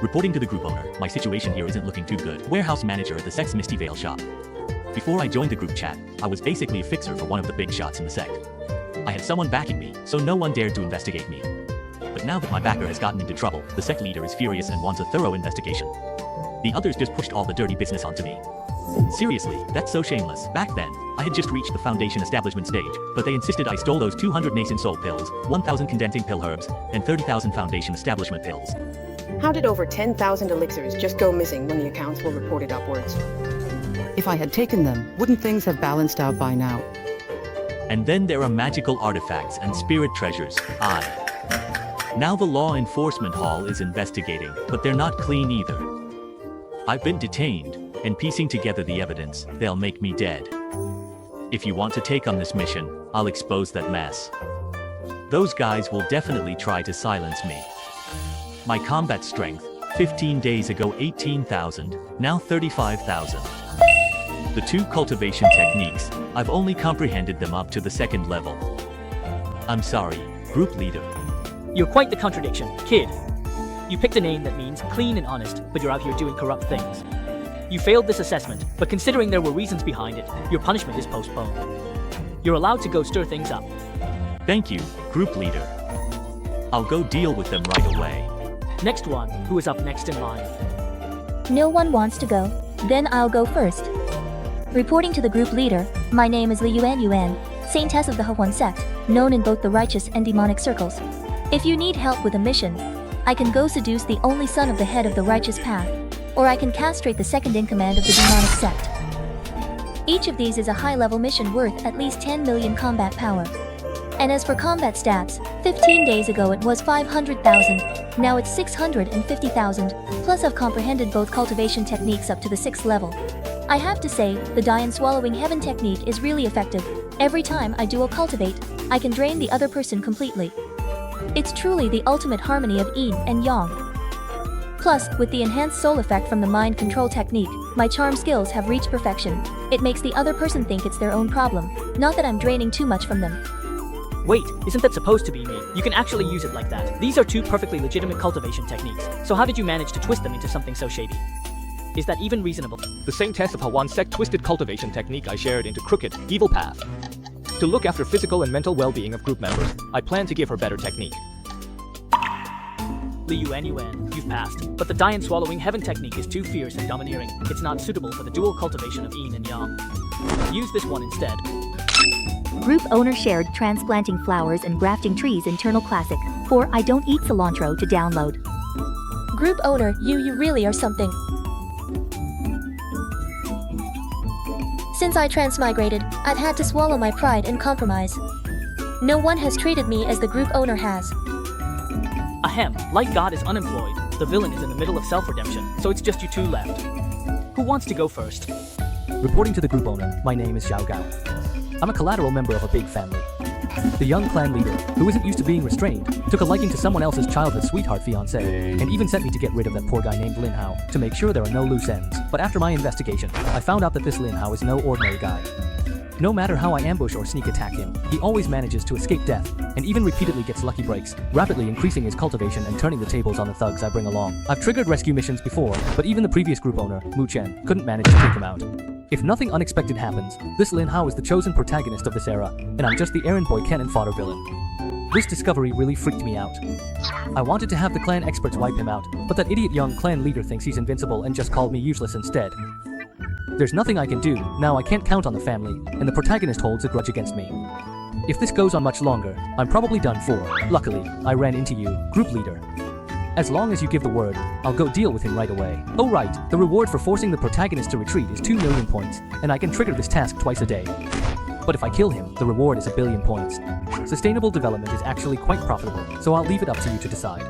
Reporting to the group owner, my situation here isn't looking too good. Warehouse manager at the Sect's Misty Veil shop. Before I joined the group chat, I was basically a fixer for one of the big shots in the sect. I had someone backing me, so no one dared to investigate me. But now that my backer has gotten into trouble, the sect leader is furious and wants a thorough investigation. The others just pushed all the dirty business onto me. Seriously, that's so shameless. Back then, I had just reached the foundation establishment stage, but they insisted I stole those 200 nascent soul pills, 1,000 condensing pill herbs, and 30,000 foundation establishment pills. How did over 10,000 elixirs just go missing when the accounts were reported upwards? If I had taken them, wouldn't things have balanced out by now? And then there are magical artifacts and spirit treasures. Now the Law Enforcement Hall is investigating, but they're not clean either. I've been detained, and piecing together the evidence, they'll make me dead. If you want to take on this mission, I'll expose that mess. Those guys will definitely try to silence me. My combat strength, 15 days ago 18,000, now 35,000. The 2 cultivation techniques, I've only comprehended them up to the 2nd level. I'm sorry, group leader. You're quite the contradiction, kid. You picked a name that means clean and honest, but you're out here doing corrupt things. You failed this assessment, but considering there were reasons behind it, your punishment is postponed. You're allowed to go stir things up. Thank you, group leader. I'll go deal with them right away. Next one, who is up next in line? No one wants to go. Then I'll go first. Reporting to the group leader, my name is Li Yuan, Saintess of the Hehuan sect, known in both the righteous and demonic circles. If you need help with a mission, I can go seduce the only son of the head of the righteous path, or I can castrate the second in command of the demonic sect. Each of these is a high-level mission worth at least 10 million combat power. And as for combat stats, 15 days ago it was 500,000, now it's 650,000, plus I've comprehended both cultivation techniques up to the 6th level. I have to say, the die and swallowing heaven technique is really effective. Every time I dual cultivate, I can drain the other person completely. It's truly the ultimate harmony of yin and yang. Plus, with the enhanced soul effect from the mind control technique, my charm skills have reached perfection. It makes the other person think it's their own problem, not that I'm draining too much from them. Wait, isn't that supposed to be me? You can actually use it like that. These are two perfectly legitimate cultivation techniques, so how did you manage to twist them into something so shady? Is that even reasonable? The Saintess of Hehuan sect twisted cultivation technique I shared into crooked, evil path. To look after physical and mental well-being of group members, I plan to give her better technique. Li Yuan, you've passed, but the die and swallowing heaven technique is too fierce and domineering. It's not suitable for the dual cultivation of yin and yang. Use this one instead. Group owner shared transplanting flowers and grafting trees internal classic. For I don't eat cilantro to download. Group owner, you really are something. Since I transmigrated, I've had to swallow my pride and compromise. No one has treated me as the group owner has. Ahem, like God is unemployed. The villain is in the middle of self-redemption, so it's just you two left. Who wants to go first? Reporting to the group owner, my name is Xiao. I'm a collateral member of a big family. The young clan leader, who isn't used to being restrained, took a liking to someone else's childhood sweetheart fiancé, and even sent me to get rid of that poor guy named Lin Hao, to make sure there are no loose ends. But after my investigation, I found out that this Lin Hao is no ordinary guy. No matter how I ambush or sneak attack him, he always manages to escape death, and even repeatedly gets lucky breaks, rapidly increasing his cultivation and turning the tables on the thugs I bring along. I've triggered rescue missions before, but even the previous group owner, Mu Chen, couldn't manage to take him out. If nothing unexpected happens, this Lin Hao is the chosen protagonist of this era, and I'm just the errand boy cannon fodder villain. This discovery really freaked me out. I wanted to have the clan experts wipe him out, but that idiot young clan leader thinks he's invincible and just called me useless instead. There's nothing I can do, now I can't count on the family, and the protagonist holds a grudge against me. If this goes on much longer, I'm probably done for. Luckily, I ran into you, group leader. As long as you give the word, I'll go deal with him right away. Oh right, the reward for forcing the protagonist to retreat is 2 million points, and I can trigger this task twice a day. But if I kill him, the reward is 1 billion points. Sustainable development is actually quite profitable, so I'll leave it up to you to decide.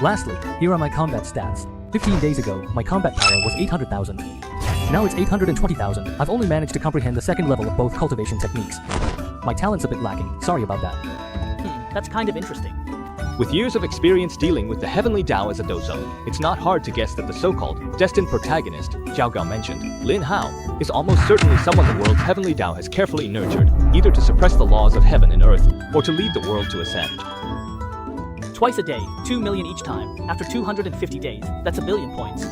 Lastly, here are my combat stats. 15 days ago, my combat power was 800,000. Now it's 820,000. I've only managed to comprehend the 2nd level of both cultivation techniques. My talent's a bit lacking, sorry about that. That's kind of interesting. With years of experience dealing with the heavenly Tao as a dozone, it's not hard to guess that the so-called destined protagonist, Xiao Gao mentioned, Lin Hao, is almost certainly someone the world's heavenly Tao has carefully nurtured, either to suppress the laws of heaven and earth, or to lead the world to ascend. Twice a day, 2 million each time, after 250 days, that's 1 billion points.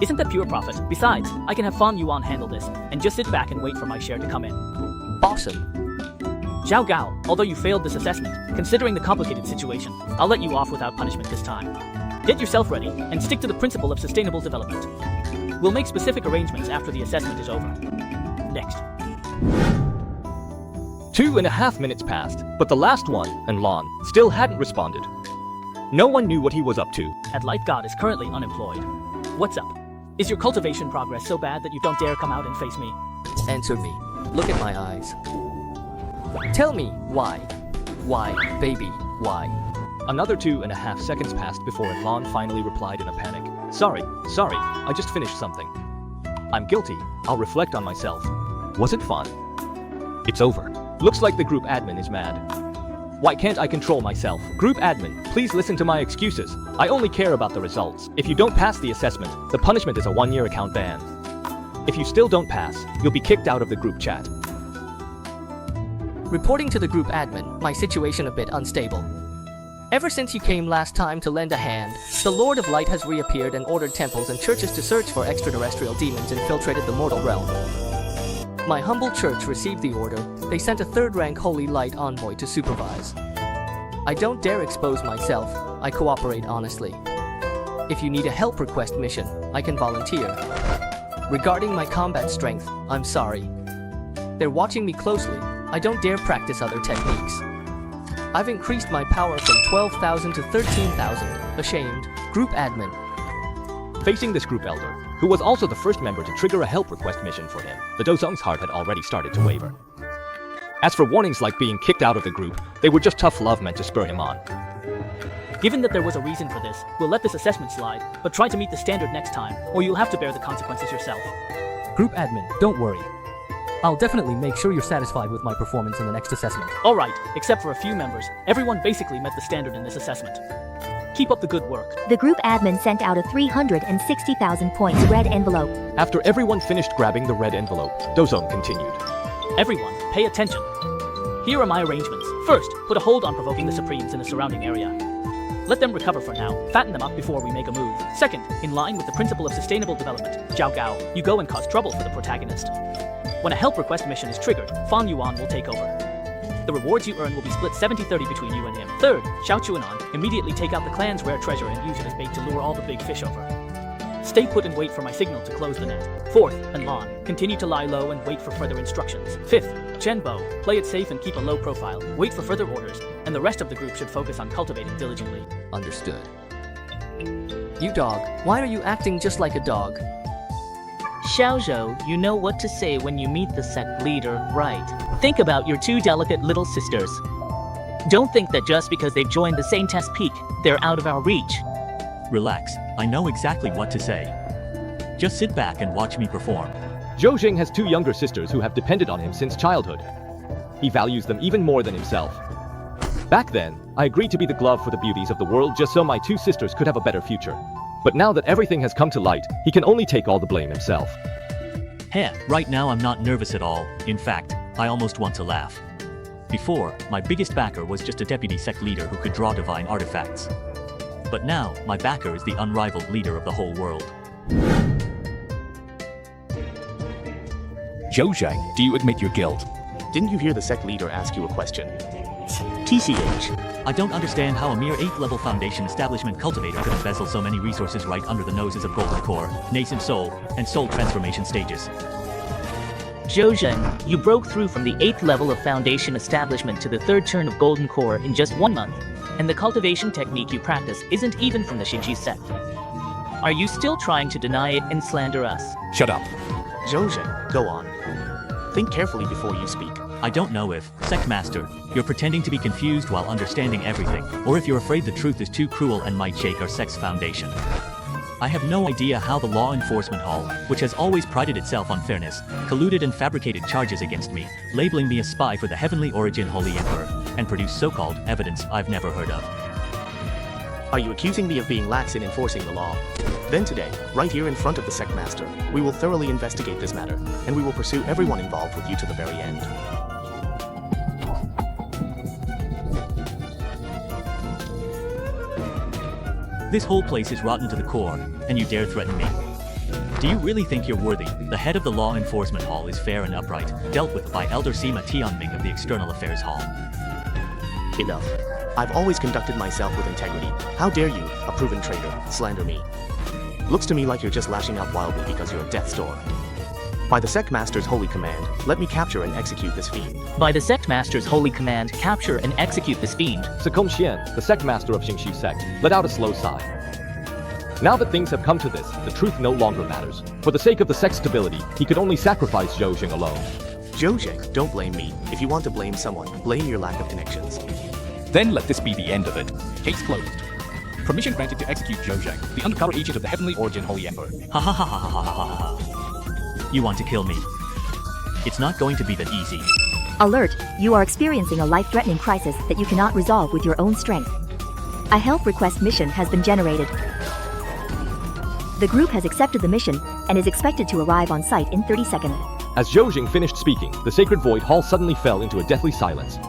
Isn't that pure profit? Besides, I can have Fan Yuan handle this, and just sit back and wait for my share to come in. Awesome. Xiao Gao, although you failed this assessment, considering the complicated situation, I'll let you off without punishment this time. Get yourself ready, and stick to the principle of sustainable development. We'll make specific arrangements after the assessment is over. Next. 2.5 minutes passed, but the last one, and Lon, still hadn't responded. No one knew what he was up to. At Light God is currently unemployed. What's up? Is your cultivation progress so bad that you don't dare come out and face me? Answer me. Look at my eyes. Tell me, why? Why, baby, why? Another 2.5 seconds passed before Lon finally replied in a panic. Sorry, I just finished something. I'm guilty, I'll reflect on myself. Was it fun? It's over. Looks like the group admin is mad. Why can't I control myself? Group admin, please listen to my excuses. I only care about the results. If you don't pass the assessment, the punishment is a 1-year account ban. If you still don't pass, you'll be kicked out of the group chat. Reporting to the group admin, my situation a bit unstable. Ever since you came last time to lend a hand, the Lord of Light has reappeared and ordered temples and churches to search for extraterrestrial demons infiltrated the mortal realm. My humble church received the order. They sent a third-rank Holy Light envoy to supervise. I don't dare expose myself. I cooperate honestly. If you need a help request mission, I can volunteer. Regarding my combat strength, I'm sorry. They're watching me closely. I don't dare practice other techniques. I've increased my power from 12,000 to 13,000. Ashamed. Group admin. Facing this group elder, who was also the first member to trigger a help request mission for him, the Dozong's heart had already started to waver. As for warnings like being kicked out of the group, they were just tough love meant to spur him on. Given that there was a reason for this, we'll let this assessment slide, but try to meet the standard next time, or you'll have to bear the consequences yourself. Group admin, don't worry. I'll definitely make sure you're satisfied with my performance in the next assessment. Alright, except for a few members, everyone basically met the standard in this assessment. Keep up the good work. The group admin sent out a 360,000 points red envelope. After everyone finished grabbing the red envelope, Dozong continued. Everyone, pay attention. Here are my arrangements. First, put a hold on provoking the Supremes in the surrounding area. Let them recover for now, fatten them up before we make a move. Second, in line with the principle of sustainable development, Zhao Gao, you go and cause trouble for the protagonist. When a help request mission is triggered, Fang Yuan will take over. The rewards you earn will be split 70-30 between you and him. Third, Xiao Chuanan, immediately take out the clan's rare treasure and use it as bait to lure all the big fish over. Stay put and wait for my signal to close the net. Fourth, and Lan, continue to lie low and wait for further instructions. Fifth, Zhenbo, play it safe and keep a low profile, wait for further orders, and the rest of the group should focus on cultivating diligently. Understood. You dog, why are you acting just like a dog? Xiaozhou, you know what to say when you meet the sect leader, right? Think about your two delicate little sisters. Don't think that just because they've joined the same test peak, they're out of our reach. Relax, I know exactly what to say. Just sit back and watch me perform. Zhou Jing has two younger sisters who have depended on him since childhood. He values them even more than himself. Back then, I agreed to be the glove for the beauties of the world just so my two sisters could have a better future. But now that everything has come to light, he can only take all the blame himself. Heh, right now I'm not nervous at all. In fact, I almost want to laugh. Before, my biggest backer was just a deputy sect leader who could draw divine artifacts. But now, my backer is the unrivaled leader of the whole world. Zhou Zhang, do you admit your guilt? Didn't you hear the sect leader ask you a question? TCH. I don't understand how a mere 8th level foundation establishment cultivator could embezzle so many resources right under the noses of Golden Core, Nascent Soul, and Soul Transformation stages. Zhou Zheng, you broke through from the 8th level of foundation establishment to the 3rd turn of Golden Core in just 1 month, and the cultivation technique you practice isn't even from the Xinxia sect. Are you still trying to deny it and slander us? Shut up. Zhou Zheng, go on. Think carefully before you speak. I don't know if, Sect Master, you're pretending to be confused while understanding everything, or if you're afraid the truth is too cruel and might shake our sect's foundation. I have no idea how the Law Enforcement Hall, which has always prided itself on fairness, colluded and fabricated charges against me, labeling me a spy for the Heavenly Origin Holy Emperor, and produced so-called evidence I've never heard of. Are you accusing me of being lax in enforcing the law? Then today, right here in front of the Sect Master, we will thoroughly investigate this matter, and we will pursue everyone involved with you to the very end. This whole place is rotten to the core, and you dare threaten me. Do you really think you're worthy? The head of the Law Enforcement Hall is fair and upright, dealt with by Elder Sima Tianming of the External Affairs Hall. Enough. I've always conducted myself with integrity. How dare you, a proven traitor, slander me? Looks to me like you're just lashing out wildly because you're a death's door. By the Sect Master's holy command, let me capture and execute this fiend. By the Sect Master's holy command, capture and execute this fiend. Secom Xian, the Sect Master of Xinxia sect, let out a slow sigh. Now that things have come to this, the truth no longer matters. For the sake of the sect's stability, he could only sacrifice Zhou Jing alone. Zhou Jing, don't blame me. If you want to blame someone, blame your lack of connections. Then let this be the end of it. Case closed. Permission granted to execute Zhou Zhang, the undercover agent of the Heavenly Origin Holy Emperor. Ha ha ha ha ha ha ha ha. You want to kill me? It's not going to be that easy. Alert! You are experiencing a life-threatening crisis that you cannot resolve with your own strength. A help request mission has been generated. The group has accepted the mission and is expected to arrive on site in 30 seconds. As Zhou Jing finished speaking, the Sacred Void Hall suddenly fell into a deathly silence.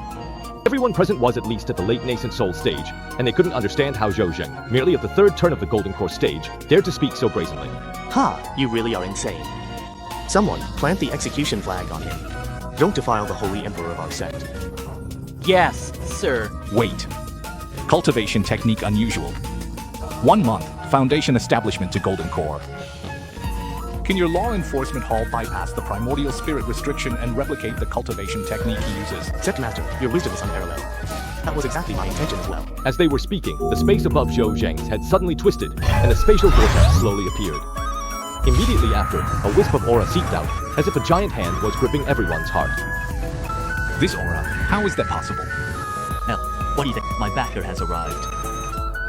Everyone present was at least at the late nascent soul stage, and they couldn't understand how Zhou Zheng, merely at the third turn of the Golden Core stage, dared to speak so brazenly. Ha! You really are insane. Someone, plant the execution flag on him. Don't defile the holy emperor of our sect. Yes, sir. Wait. Cultivation technique unusual. 1 month, foundation establishment to Golden Core. Can your law enforcement hall bypass the primordial spirit restriction and replicate the cultivation technique he uses? Sect Master, your wisdom is unparalleled. That was exactly my intention as well. As they were speaking, the space above Zhou Zheng's head suddenly twisted, and a spatial vortex slowly appeared. Immediately after, a wisp of aura seeped out, as if a giant hand was gripping everyone's heart. This aura, how is that possible? Hell, what do you think? My backer has arrived.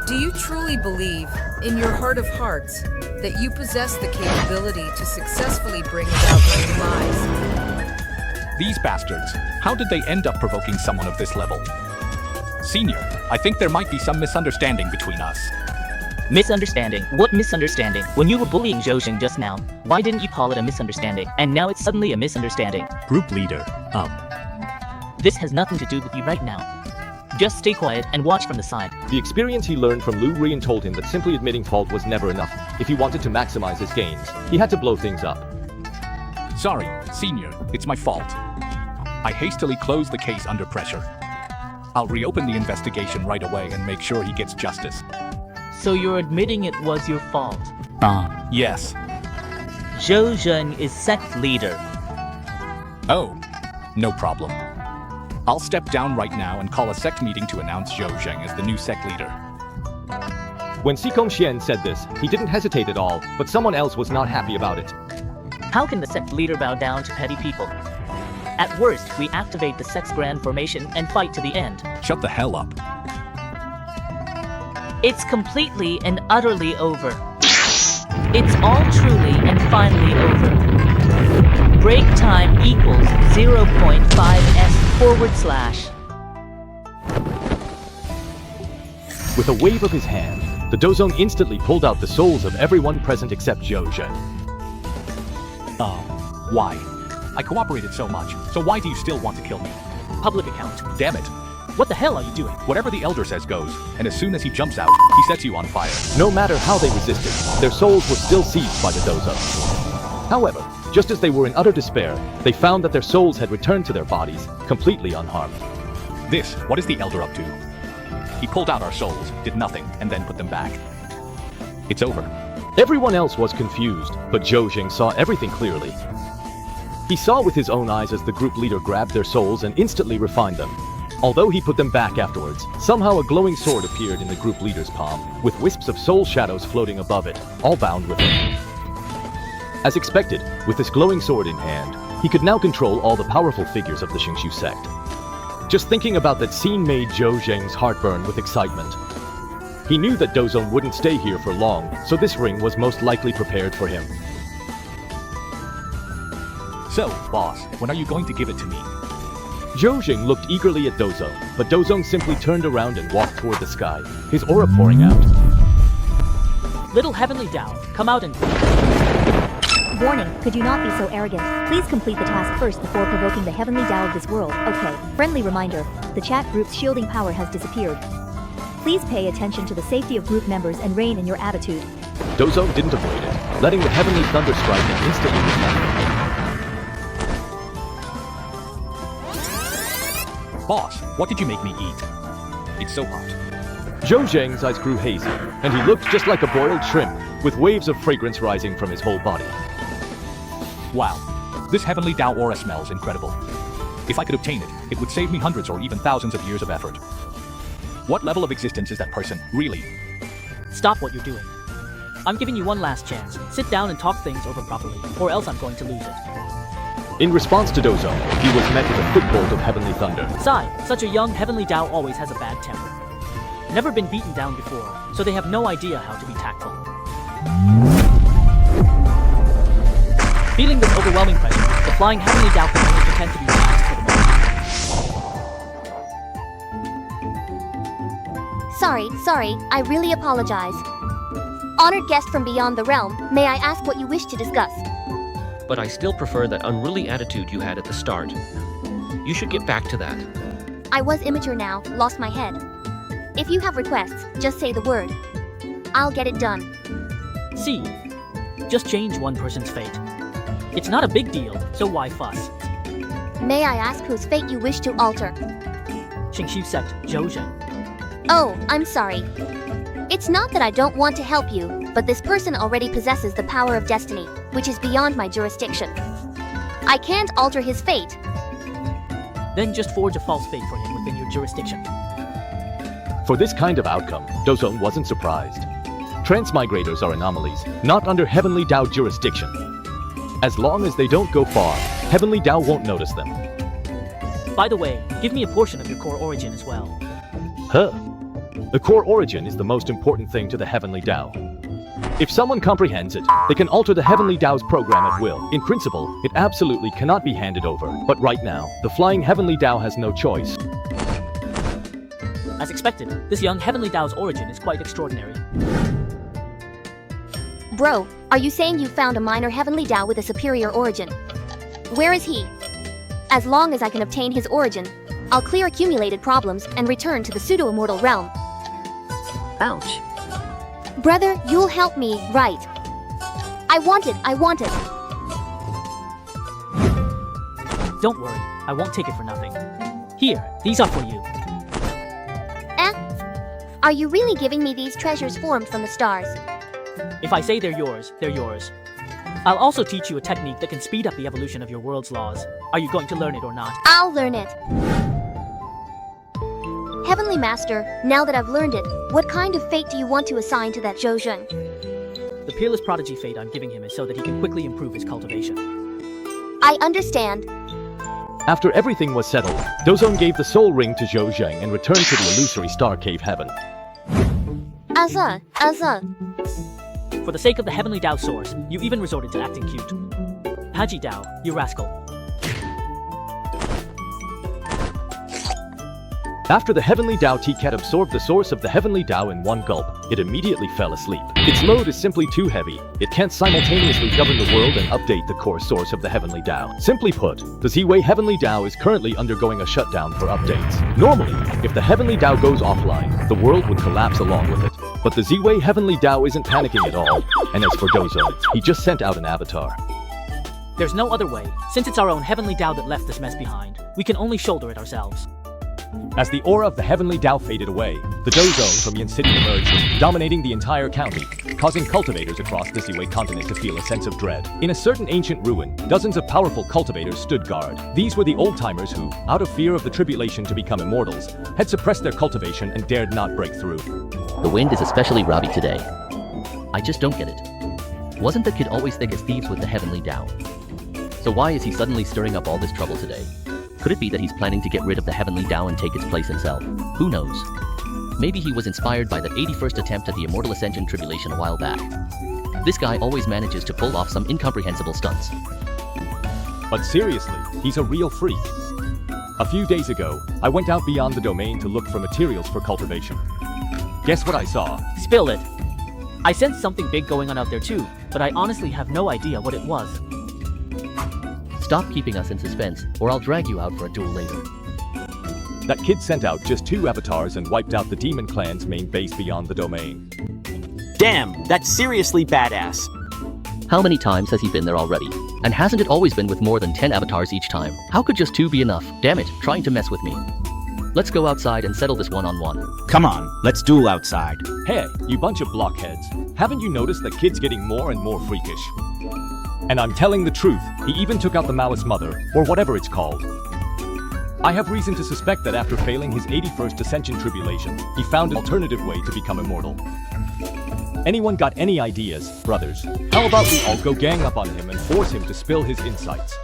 Do you truly believe, in your heart of hearts, that you possess the capability to successfully bring about my demise? These bastards, how did they end up provoking someone of this level? Senior, I think there might be some misunderstanding between us. Misunderstanding? What misunderstanding? When you were bullying Zhou Zheng just now, why didn't you call it a misunderstanding? And now it's suddenly a misunderstanding. Group leader, This has nothing to do with you right now. Just stay quiet and watch from the side. The experience he learned from Lu Rian told him that simply admitting fault was never enough. If he wanted to maximize his gains, he had to blow things up. Sorry, Senior, it's my fault. I hastily closed the case under pressure. I'll reopen the investigation right away and make sure he gets justice. So you're admitting it was your fault? Yes. Zhou Zheng is sect leader. Oh, no problem. I'll step down right now and call a sect meeting to announce Zhou Zheng as the new sect leader. When Xikong Xian said this, he didn't hesitate at all, but someone else was not happy about it. How can the sect leader bow down to petty people? At worst, we activate the sect's grand formation and fight to the end. Shut the hell up. It's completely and utterly over. It's all truly and finally over. Break time equals 0.5s/. With a wave of his hand, the Dozong instantly pulled out the souls of everyone present except Zhou Zheng. Why? I cooperated so much, so why do you still want to kill me? Public account. Damn it. What the hell are you doing? Whatever the Elder says goes, and as soon as he jumps out, he sets you on fire. No matter how they resisted, their souls were still seized by the Dozong. However, just as they were in utter despair, they found that their souls had returned to their bodies, completely unharmed. What is the Elder up to? He pulled out our souls, did nothing, and then put them back. It's over. Everyone else was confused, but Zhou Zheng saw everything clearly. He saw with his own eyes as the group leader grabbed their souls and instantly refined them. Although he put them back afterwards, somehow a glowing sword appeared in the group leader's palm, with wisps of soul shadows floating above it, all bound with it. As expected, with this glowing sword in hand, he could now control all the powerful figures of the Xianxia sect. Just thinking about that scene made Zhou Zheng's heart burn with excitement. He knew that Dozong wouldn't stay here for long, so this ring was most likely prepared for him. So, boss, when are you going to give it to me? Zhou Zheng looked eagerly at Dozong, but Dozong simply turned around and walked toward the sky, his aura pouring out. Little Heavenly Tao, come out and... Warning, could you not be so arrogant? Please complete the task first before provoking the Heavenly Tao of this world. Okay. Friendly reminder, the chat group's shielding power has disappeared. Please pay attention to the safety of group members and rein in your attitude. Dozong didn't avoid it, letting the Heavenly Thunder strike and instantly reflect. Boss, what did you make me eat? It's so hot. Zhou Zheng's eyes grew hazy, and he looked just like a boiled shrimp, with waves of fragrance rising from his whole body. Wow, this Heavenly Tao aura smells incredible. If I could obtain it, it would save me hundreds or even thousands of years of effort. What level of existence is that person, really? Stop what you're doing. I'm giving you one last chance. Sit down and talk things over properly, or else I'm going to lose it. In response to Dozong, he was met with a quick bolt of Heavenly Thunder. Sigh, such a young Heavenly Tao always has a bad temper. Never been beaten down before, so they have no idea how to be tactful. Feeling this overwhelming pressure, the flying Heavenly Tao can only pretend to be relaxed for the moment. Sorry, I really apologize. Honored guest from beyond the realm, may I ask what you wish to discuss? But I still prefer that unruly attitude you had at the start. You should get back to that. I was immature now, lost my head. If you have requests, just say the word. I'll get it done. See, just change one person's fate. It's not a big deal, so why fuss? May I ask whose fate you wish to alter? Xianxia sect, Zhou. Oh, I'm sorry. It's not that I don't want to help you, but this person already possesses the power of destiny, which is beyond my jurisdiction. I can't alter his fate. Then just forge a false fate for him within your jurisdiction. For this kind of outcome, Dozone wasn't surprised. Transmigrators are anomalies, not under Heavenly Dao jurisdiction. As long as they don't go far, Heavenly Dao won't notice them. By the way, give me a portion of your core origin as well. Huh? The core origin is the most important thing to the Heavenly Dao. If someone comprehends it, they can alter the Heavenly Dao's program at will. In principle, it absolutely cannot be handed over. But right now, the Flying Heavenly Dao has no choice. As expected, this young Heavenly Dao's origin is quite extraordinary. Bro, are you saying you found a minor Heavenly Dao with a superior origin? Where is he? As long as I can obtain his origin, I'll clear accumulated problems and return to the pseudo-immortal realm. Ouch. Brother, you'll help me, right? I want it. Don't worry, I won't take it for nothing. Here, these are for you. Are you really giving me these treasures formed from the stars? If I say they're yours, they're yours. I'll also teach you a technique that can speed up the evolution of your world's laws. Are you going to learn it or not? I'll learn it. Heavenly Master, now that I've learned it, what kind of fate do you want to assign to that Zhou Zheng? The peerless prodigy fate I'm giving him is so that he can quickly improve his cultivation. I understand. After everything was settled, Dozone gave the soul ring to Zhou Zheng and returned to the illusory star cave heaven. Azza. For the sake of the Heavenly Dao source, you even resorted to acting cute. Haji Dao, you rascal. After the Heavenly Dao T-Cat absorbed the source of the Heavenly Dao in one gulp, it immediately fell asleep. Its load is simply too heavy. It can't simultaneously govern the world and update the core source of the Heavenly Dao. Simply put, the Z-Wei Heavenly Dao is currently undergoing a shutdown for updates. Normally, if the Heavenly Dao goes offline, the world would collapse along with it. But the Z-Wei Heavenly Dao isn't panicking at all. And as for Dozone, he just sent out an avatar. There's no other way. Since it's our own Heavenly Dao that left this mess behind, we can only shoulder it ourselves. As the aura of the Heavenly Dao faded away, the Dozone from Yin City emerged, dominating the entire county, causing cultivators across the Z-Wei continent to feel a sense of dread. In a certain ancient ruin, dozens of powerful cultivators stood guard. These were the old-timers who, out of fear of the tribulation to become immortals, had suppressed their cultivation and dared not break through. The wind is especially rowdy today. I just don't get it. Wasn't the kid always thick as thieves with the Heavenly Dao? So why is he suddenly stirring up all this trouble today? Could it be that he's planning to get rid of the Heavenly Dao and take its place himself? Who knows? Maybe he was inspired by that 81st attempt at the Immortal Ascension Tribulation a while back. This guy always manages to pull off some incomprehensible stunts. But seriously, he's a real freak. A few days ago, I went out beyond the domain to look for materials for cultivation. Guess what I saw? Spill it. I sensed something big going on out there too, but I honestly have no idea what it was. Stop keeping us in suspense, or I'll drag you out for a duel later. That kid sent out just 2 avatars and wiped out the Demon Clan's main base beyond the domain. Damn, that's seriously badass. How many times has he been there already? And hasn't it always been with more than 10 avatars each time? How could just 2 be enough? Damn it, trying to mess with me. Let's go outside and settle this one-on-one. Come on, let's duel outside. Hey, you bunch of blockheads. Haven't you noticed that kid's getting more and more freakish? And I'm telling the truth, he even took out the Malice Mother, or whatever it's called. I have reason to suspect that after failing his 81st Ascension Tribulation, he found an alternative way to become immortal. Anyone got any ideas, brothers? How about we all go gang up on him and force him to spill his insights?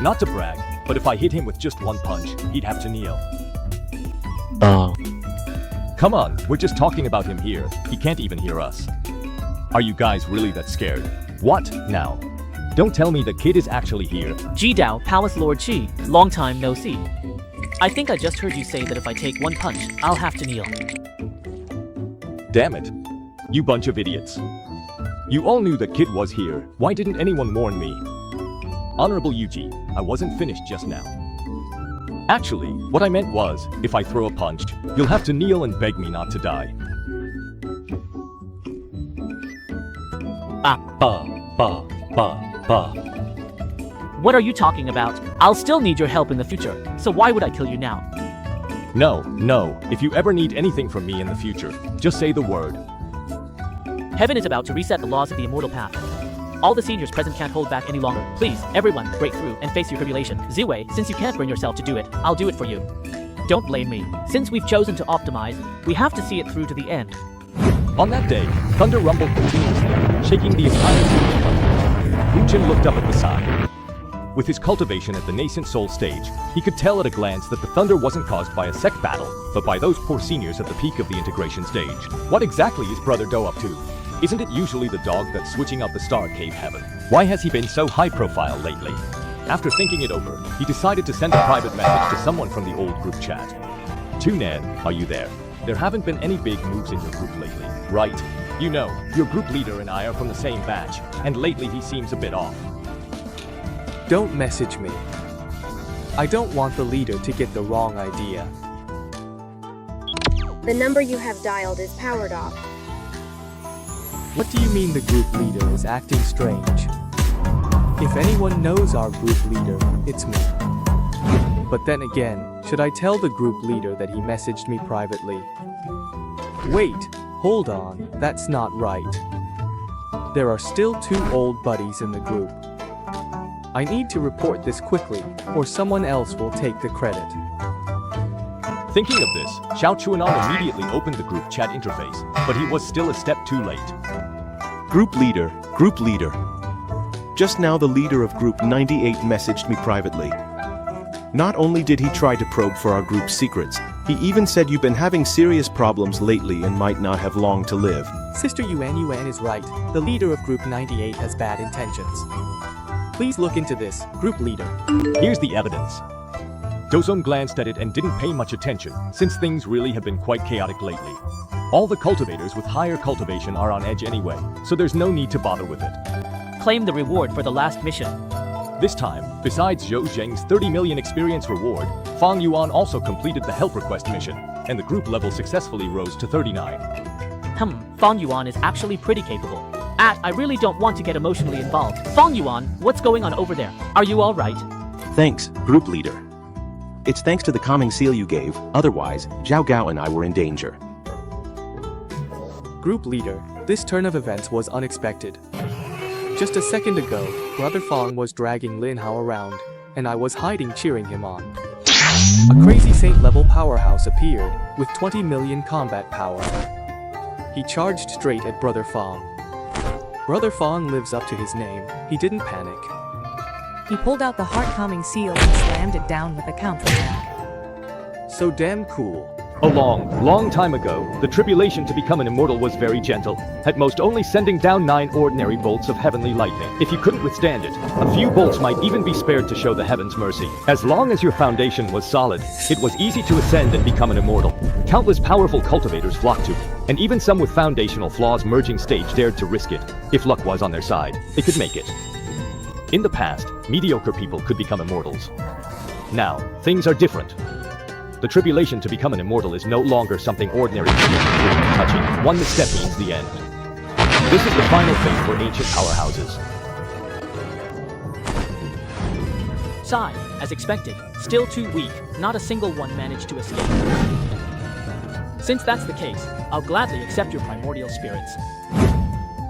Not to brag, but if I hit him with just 1 punch, he'd have to kneel. Come on, we're just talking about him here. He can't even hear us. Are you guys really that scared? What now? Don't tell me the kid is actually here. Ji-Dao, Palace Lord Qi, long time no see. I think I just heard you say that if I take 1 punch, I'll have to kneel. Damn it. You bunch of idiots. You all knew the kid was here. Why didn't anyone warn me? Honorable Yuji, I wasn't finished just now. Actually, what I meant was, if I throw a punch, you'll have to kneel and beg me not to die. What are you talking about? I'll still need your help in the future, so why would I kill you now? No. If you ever need anything from me in the future, just say the word. Heaven is about to reset the laws of the immortal path. All the seniors present can't hold back any longer. Please, everyone, break through and face your tribulation. Ziwei, since you can't bring yourself to do it, I'll do it for you. Don't blame me. Since we've chosen to optimize, we have to see it through to the end. On that day, thunder rumbled continuously, shaking the entire country. Wuchen looked up at the side. With his cultivation at the nascent soul stage, he could tell at a glance that the thunder wasn't caused by a sect battle, but by those poor seniors at the peak of the integration stage. What exactly is Brother Do up to? Isn't it usually the dog that's switching out the star cave heaven? Why has he been so high profile lately? After thinking it over, he decided to send a private message to someone from the old group chat. Tunan, are you there? There haven't been any big moves in your group lately, right? You know, your group leader and I are from the same batch, and lately he seems a bit off. Don't message me. I don't want the leader to get the wrong idea. The number you have dialed is powered off. What do you mean the group leader is acting strange? If anyone knows our group leader, it's me. But then again, should I tell the group leader that he messaged me privately? Wait, hold on, that's not right. There are still 2 old buddies in the group. I need to report this quickly, or someone else will take the credit. Thinking of this, Xiaochuanan immediately opened the group chat interface, but he was still a step too late. Group leader. Just now the leader of group 98 messaged me privately. Not only did he try to probe for our group's secrets, he even said you've been having serious problems lately and might not have long to live. Sister Yuan is right. The leader of group 98 has bad intentions. Please look into this, group leader. Here's the evidence. Dozone glanced at it and didn't pay much attention, since things really have been quite chaotic lately. All the cultivators with higher cultivation are on edge anyway, so there's no need to bother with it. Claim the reward for the last mission. This time, besides Zhou Zheng's 30 million experience reward, Fang Yuan also completed the help request mission, and the group level successfully rose to 39. Fang Yuan is actually pretty capable. I really don't want to get emotionally involved. Fang Yuan, what's going on over there? Are you alright? Thanks, group leader. It's thanks to the calming seal you gave, otherwise, Zhao Gao and I were in danger. Group leader, this turn of events was unexpected. Just a second ago, Brother Fang was dragging Lin Hao around, and I was hiding cheering him on. A crazy saint-level powerhouse appeared, with 20 million combat power. He charged straight at Brother Fang. Brother Fang lives up to his name, he didn't panic. He pulled out the heart-calming seal and slammed it down with a counterattack. So damn cool. A long time ago, the tribulation to become an immortal was very gentle, at most only sending down 9 ordinary bolts of heavenly lightning. If you couldn't withstand it, a few bolts might even be spared to show the heavens' mercy. As long as your foundation was solid, it was easy to ascend and become an immortal. Countless powerful cultivators flocked to it, and even some with foundational flaws merging stage dared to risk it. If luck was on their side, they could make it. In the past, mediocre people could become immortals. Now, things are different. The tribulation to become an immortal is no longer something ordinary people can touching. One misstep means the end. This is the final fate for ancient powerhouses. Sai, as expected, still too weak, not a single one managed to escape. Since that's the case, I'll gladly accept your primordial spirits.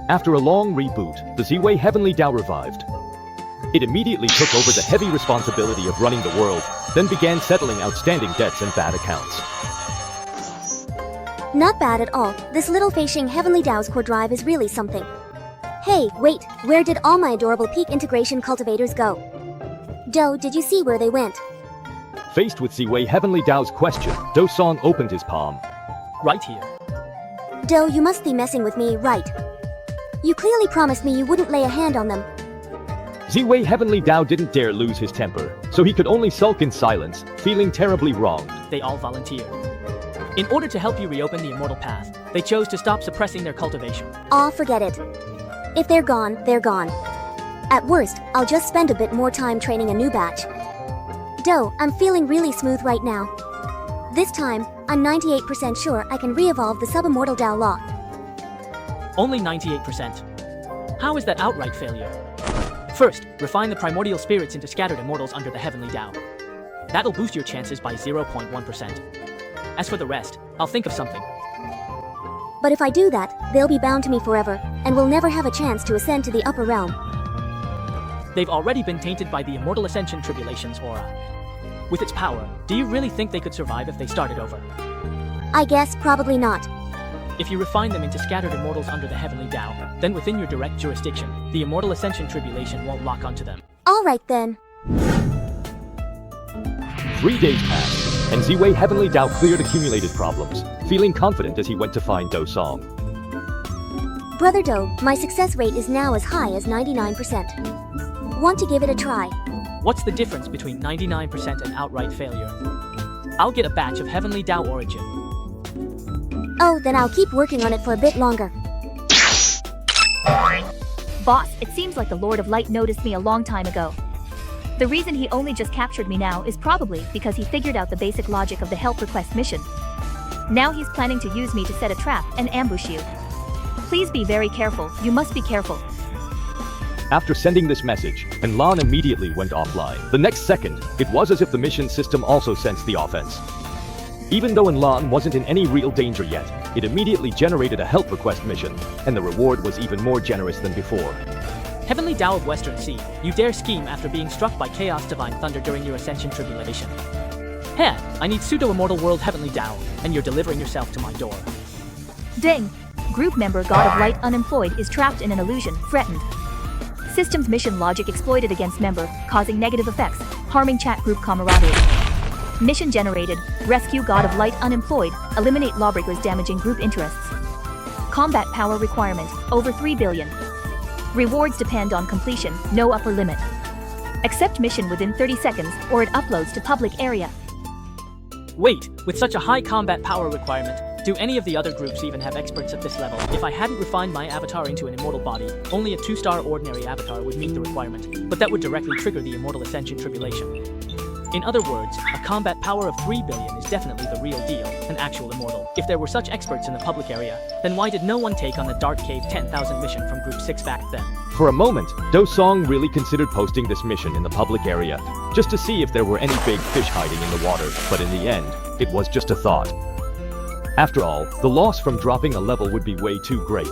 After a long reboot, the Ziwei Heavenly Dao revived. It immediately took over the heavy responsibility of running the world, then began settling outstanding debts and bad accounts. Not bad at all. This little Feishing Heavenly Dao's core drive is really something. Hey, wait, where did all my adorable peak integration cultivators go? Do, did you see where they went? Faced with Ziwei Heavenly Dao's question, Do Song opened his palm. Right here. Do, you must be messing with me, right? You clearly promised me you wouldn't lay a hand on them. Ziwei Heavenly Dao didn't dare lose his temper, so he could only sulk in silence, feeling terribly wronged. They all volunteered. In order to help you reopen the immortal path, they chose to stop suppressing their cultivation. Aw, forget it. If they're gone, they're gone. At worst, I'll just spend a bit more time training a new batch. Do, I'm feeling really smooth right now. This time, I'm 98% sure I can re-evolve the sub-immortal Dao Law. Only 98%. How is that outright failure? First, refine the primordial spirits into scattered immortals under the heavenly Dao. That'll boost your chances by 0.1%. As for the rest, I'll think of something. But if I do that, they'll be bound to me forever, and will never have a chance to ascend to the upper realm. They've already been tainted by the Immortal Ascension Tribulation's aura. With its power, do you really think they could survive if they started over? I guess probably not. If you refine them into scattered immortals under the heavenly Dao, then within your direct jurisdiction, the Immortal Ascension Tribulation won't lock onto them. Alright then. 3 days passed, and Ziwei Heavenly Dao cleared accumulated problems, feeling confident as he went to find Do Song. Brother Do, my success rate is now as high as 99%. Want to give it a try? What's the difference between 99% and outright failure? I'll get a batch of Heavenly Dao Origin. Oh, then I'll keep working on it for a bit longer. Boss, it seems like the Lord of Light noticed me a long time ago. The reason he only just captured me now is probably because he figured out the basic logic of the help request mission. Now he's planning to use me to set a trap and ambush you. Please be very careful, you must be careful. After sending this message, Lan immediately went offline. The next second, it was as if the mission system also sensed the offense. Even though Lan wasn't in any real danger yet, it immediately generated a help request mission, and the reward was even more generous than before. Heavenly Dao of Western Sea, you dare scheme after being struck by Chaos Divine Thunder during your Ascension Tribulation. Hey, I need pseudo-immortal world Heavenly Dao, and you're delivering yourself to my door. Ding! Group member God of Light unemployed is trapped in an illusion, threatened. Systems mission logic exploited against member, causing negative effects, harming chat group camaraderie. Mission generated, rescue God of Light unemployed, eliminate lawbreakers damaging group interests. Combat power requirement, over 3 billion. Rewards depend on completion, no upper limit. Accept mission within 30 seconds, or it uploads to public area. Wait, with such a high combat power requirement, do any of the other groups even have experts at this level? If I hadn't refined my avatar into an immortal body, only a 2-star ordinary avatar would meet the requirement, but that would directly trigger the Immortal Ascension Tribulation. In other words, a combat power of 3 billion is definitely the real deal, an actual immortal. If there were such experts in the public area, then why did no one take on the Dark Cave 10,000 mission from Group 6 back then? For a moment, Do Song really considered posting this mission in the public area, just to see if there were any big fish hiding in the water, but in the end, it was just a thought. After all, the loss from dropping a level would be way too great.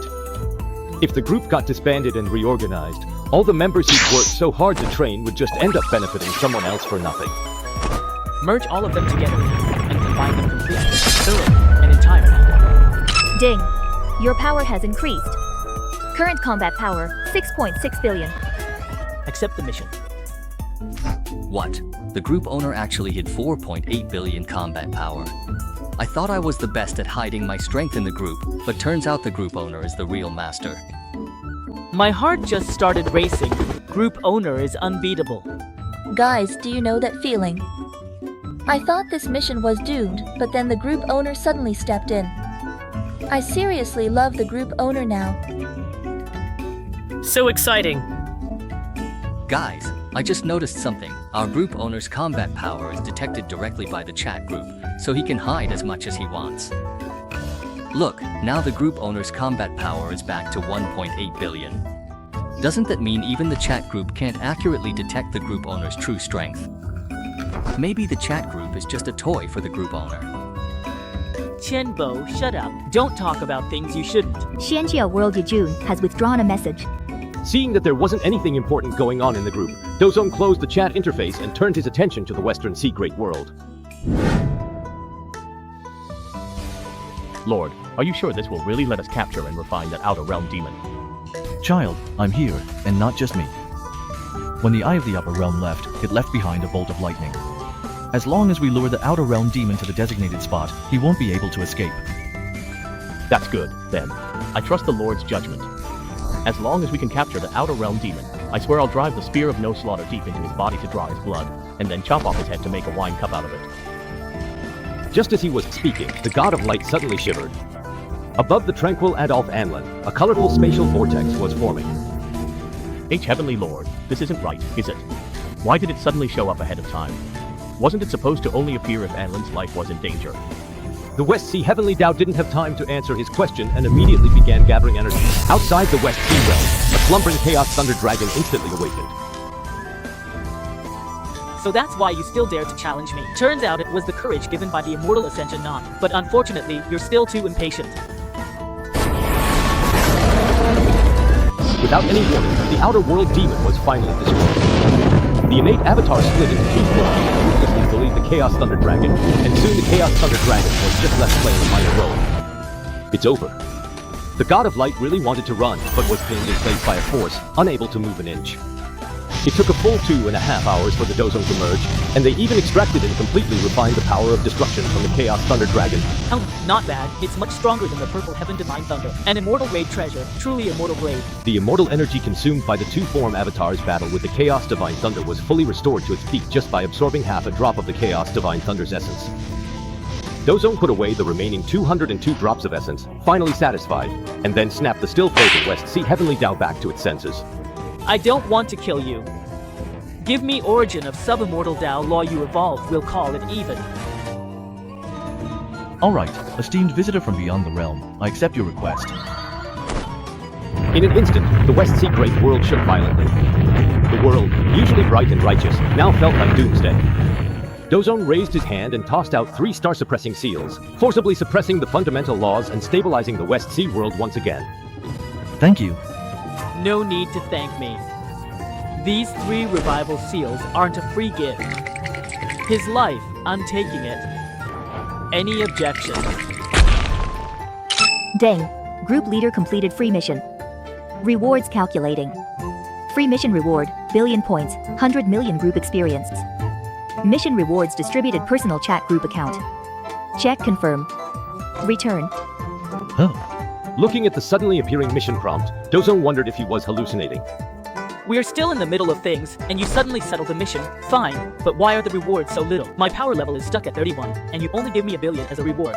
If the group got disbanded and reorganized, all the members who'd worked so hard to train would just end up benefiting someone else for nothing. Merge all of them together, and combine them completely, thoroughly, and entirely. Ding! Your power has increased. Current combat power, 6.6 billion. Accept the mission. What? The group owner actually hid 4.8 billion combat power. I thought I was the best at hiding my strength in the group, but turns out the group owner is the real master. My heart just started racing. Group owner is unbeatable. Guys, do you know that feeling? I thought this mission was doomed, but then the group owner suddenly stepped in. I seriously love the group owner now. So exciting. Guys, I just noticed something. Our group owner's combat power is detected directly by the chat group, so he can hide as much as he wants. Look, now the group owner's combat power is back to 1.8 billion. Doesn't that mean even the chat group can't accurately detect the group owner's true strength? Maybe the chat group is just a toy for the group owner. Qianbo, shut up. Don't talk about things you shouldn't. Xianxia World Yejun has withdrawn a message. Seeing that there wasn't anything important going on in the group, Dozong closed the chat interface and turned his attention to the Western Sea Great World. Lord, are you sure this will really let us capture and refine that Outer Realm demon? Child, I'm here, and not just me. When the Eye of the Upper Realm left, it left behind a bolt of lightning. As long as we lure the Outer Realm demon to the designated spot, he won't be able to escape. That's good, then. I trust the Lord's judgment. As long as we can capture the Outer Realm demon, I swear I'll drive the Spear of No Slaughter deep into his body to draw his blood, and then chop off his head to make a wine cup out of it. Just as he was speaking, the God of Light suddenly shivered. Above the tranquil Adolf Anlin, a colorful spatial vortex was forming. Heavenly Lord, this isn't right, is it? Why did it suddenly show up ahead of time? Wasn't it supposed to only appear if Anlin's life was in danger? The West Sea Heavenly Tao didn't have time to answer his question and immediately began gathering energy. Outside the West Sea realm, a slumbering Chaos Thunder Dragon instantly awakened. So that's why you still dare to challenge me. Turns out it was the courage given by the immortal Ascension not. But unfortunately, you're still too impatient. Without any warning, the Outer World Demon was finally destroyed. The innate avatar split into two forms, ruthlessly bullied the Chaos Thunder Dragon, and soon the Chaos Thunder Dragon was just left playing a minor role. It's over. The God of Light really wanted to run, but was pinned in place by a force, unable to move an inch. It took a full 2.5 hours for the Dozone to merge, and they even extracted and completely refined the power of destruction from the Chaos Thunder Dragon. Oh, not bad. It's much stronger than the Purple Heaven Divine Thunder. An immortal grade treasure. Truly immortal grade. The immortal energy consumed by the two-form avatar's battle with the Chaos Divine Thunder was fully restored to its peak just by absorbing half a drop of the Chaos Divine Thunder's essence. Dozone put away the remaining 202 drops of essence, finally satisfied, and then snapped the still frozen West Sea Heavenly Tao back to its senses. I don't want to kill you. Give me origin of sub-immortal Tao law you evolved, we'll call it even. Alright, esteemed visitor from beyond the realm, I accept your request. In an instant, the West Sea Great World shook violently. The world, usually bright and righteous, now felt like doomsday. Dozone raised his hand and tossed out 3 star-suppressing seals, forcibly suppressing the fundamental laws and stabilizing the West Sea world once again. Thank you. No need to thank me. These 3 revival seals aren't a free gift. His life, I'm taking it. Any objections? Dang. Group leader completed free mission. Rewards calculating. Free mission reward, billion points, 100 million group experience. Mission rewards distributed personal chat group account. Check confirm. Return. Looking at the suddenly appearing mission prompt, Dozone wondered if he was hallucinating. We're still in the middle of things, and you suddenly settle the mission. Fine, but why are the rewards so little? My power level is stuck at 31, and you only give me 1 billion as a reward.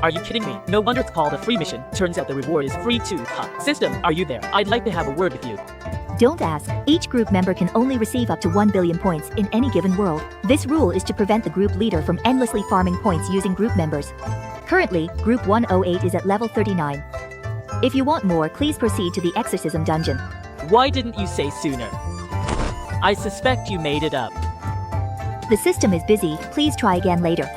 Are you kidding me? No wonder it's called a free mission. Turns out the reward is free too, huh? System, are you there? I'd like to have a word with you. Don't ask. Each group member can only receive up to 1 billion points in any given world. This rule is to prevent the group leader from endlessly farming points using group members. Currently, Group 108 is at level 39. If you want more, please proceed to the Exorcism Dungeon. Why didn't you say sooner? I suspect you made it up. The system is busy, please try again later.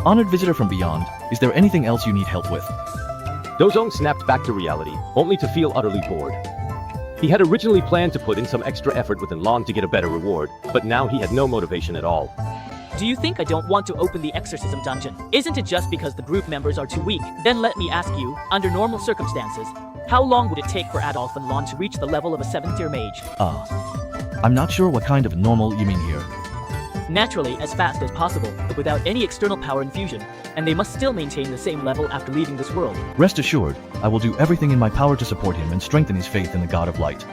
Honored visitor from beyond, is there anything else you need help with? Dozone snapped back to reality, only to feel utterly bored. He had originally planned to put in some extra effort with Enlon to get a better reward, but now he had no motivation at all. Do you think I don't want to open the Exorcism Dungeon? Isn't it just because the group members are too weak? Then let me ask you, under normal circumstances, how long would it take for Adolf and Lon to reach the level of a 7th tier mage? I'm not sure what kind of normal you mean here. Naturally, as fast as possible, but without any external power infusion, and they must still maintain the same level after leaving this world. Rest assured, I will do everything in my power to support him and strengthen his faith in the God of Light.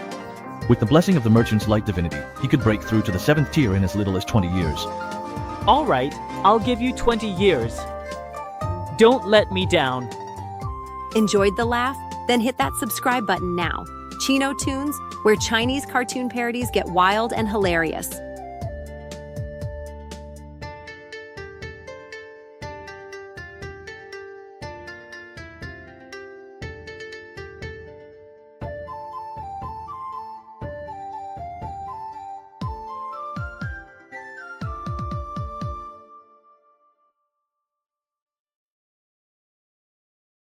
With the blessing of the Merchant's Light Divinity, he could break through to the 7th tier in as little as 20 years. Alright, I'll give you 20 years. Don't let me down. Enjoyed the laugh? Then hit that subscribe button now. Chino Tunes, where Chinese cartoon parodies get wild and hilarious.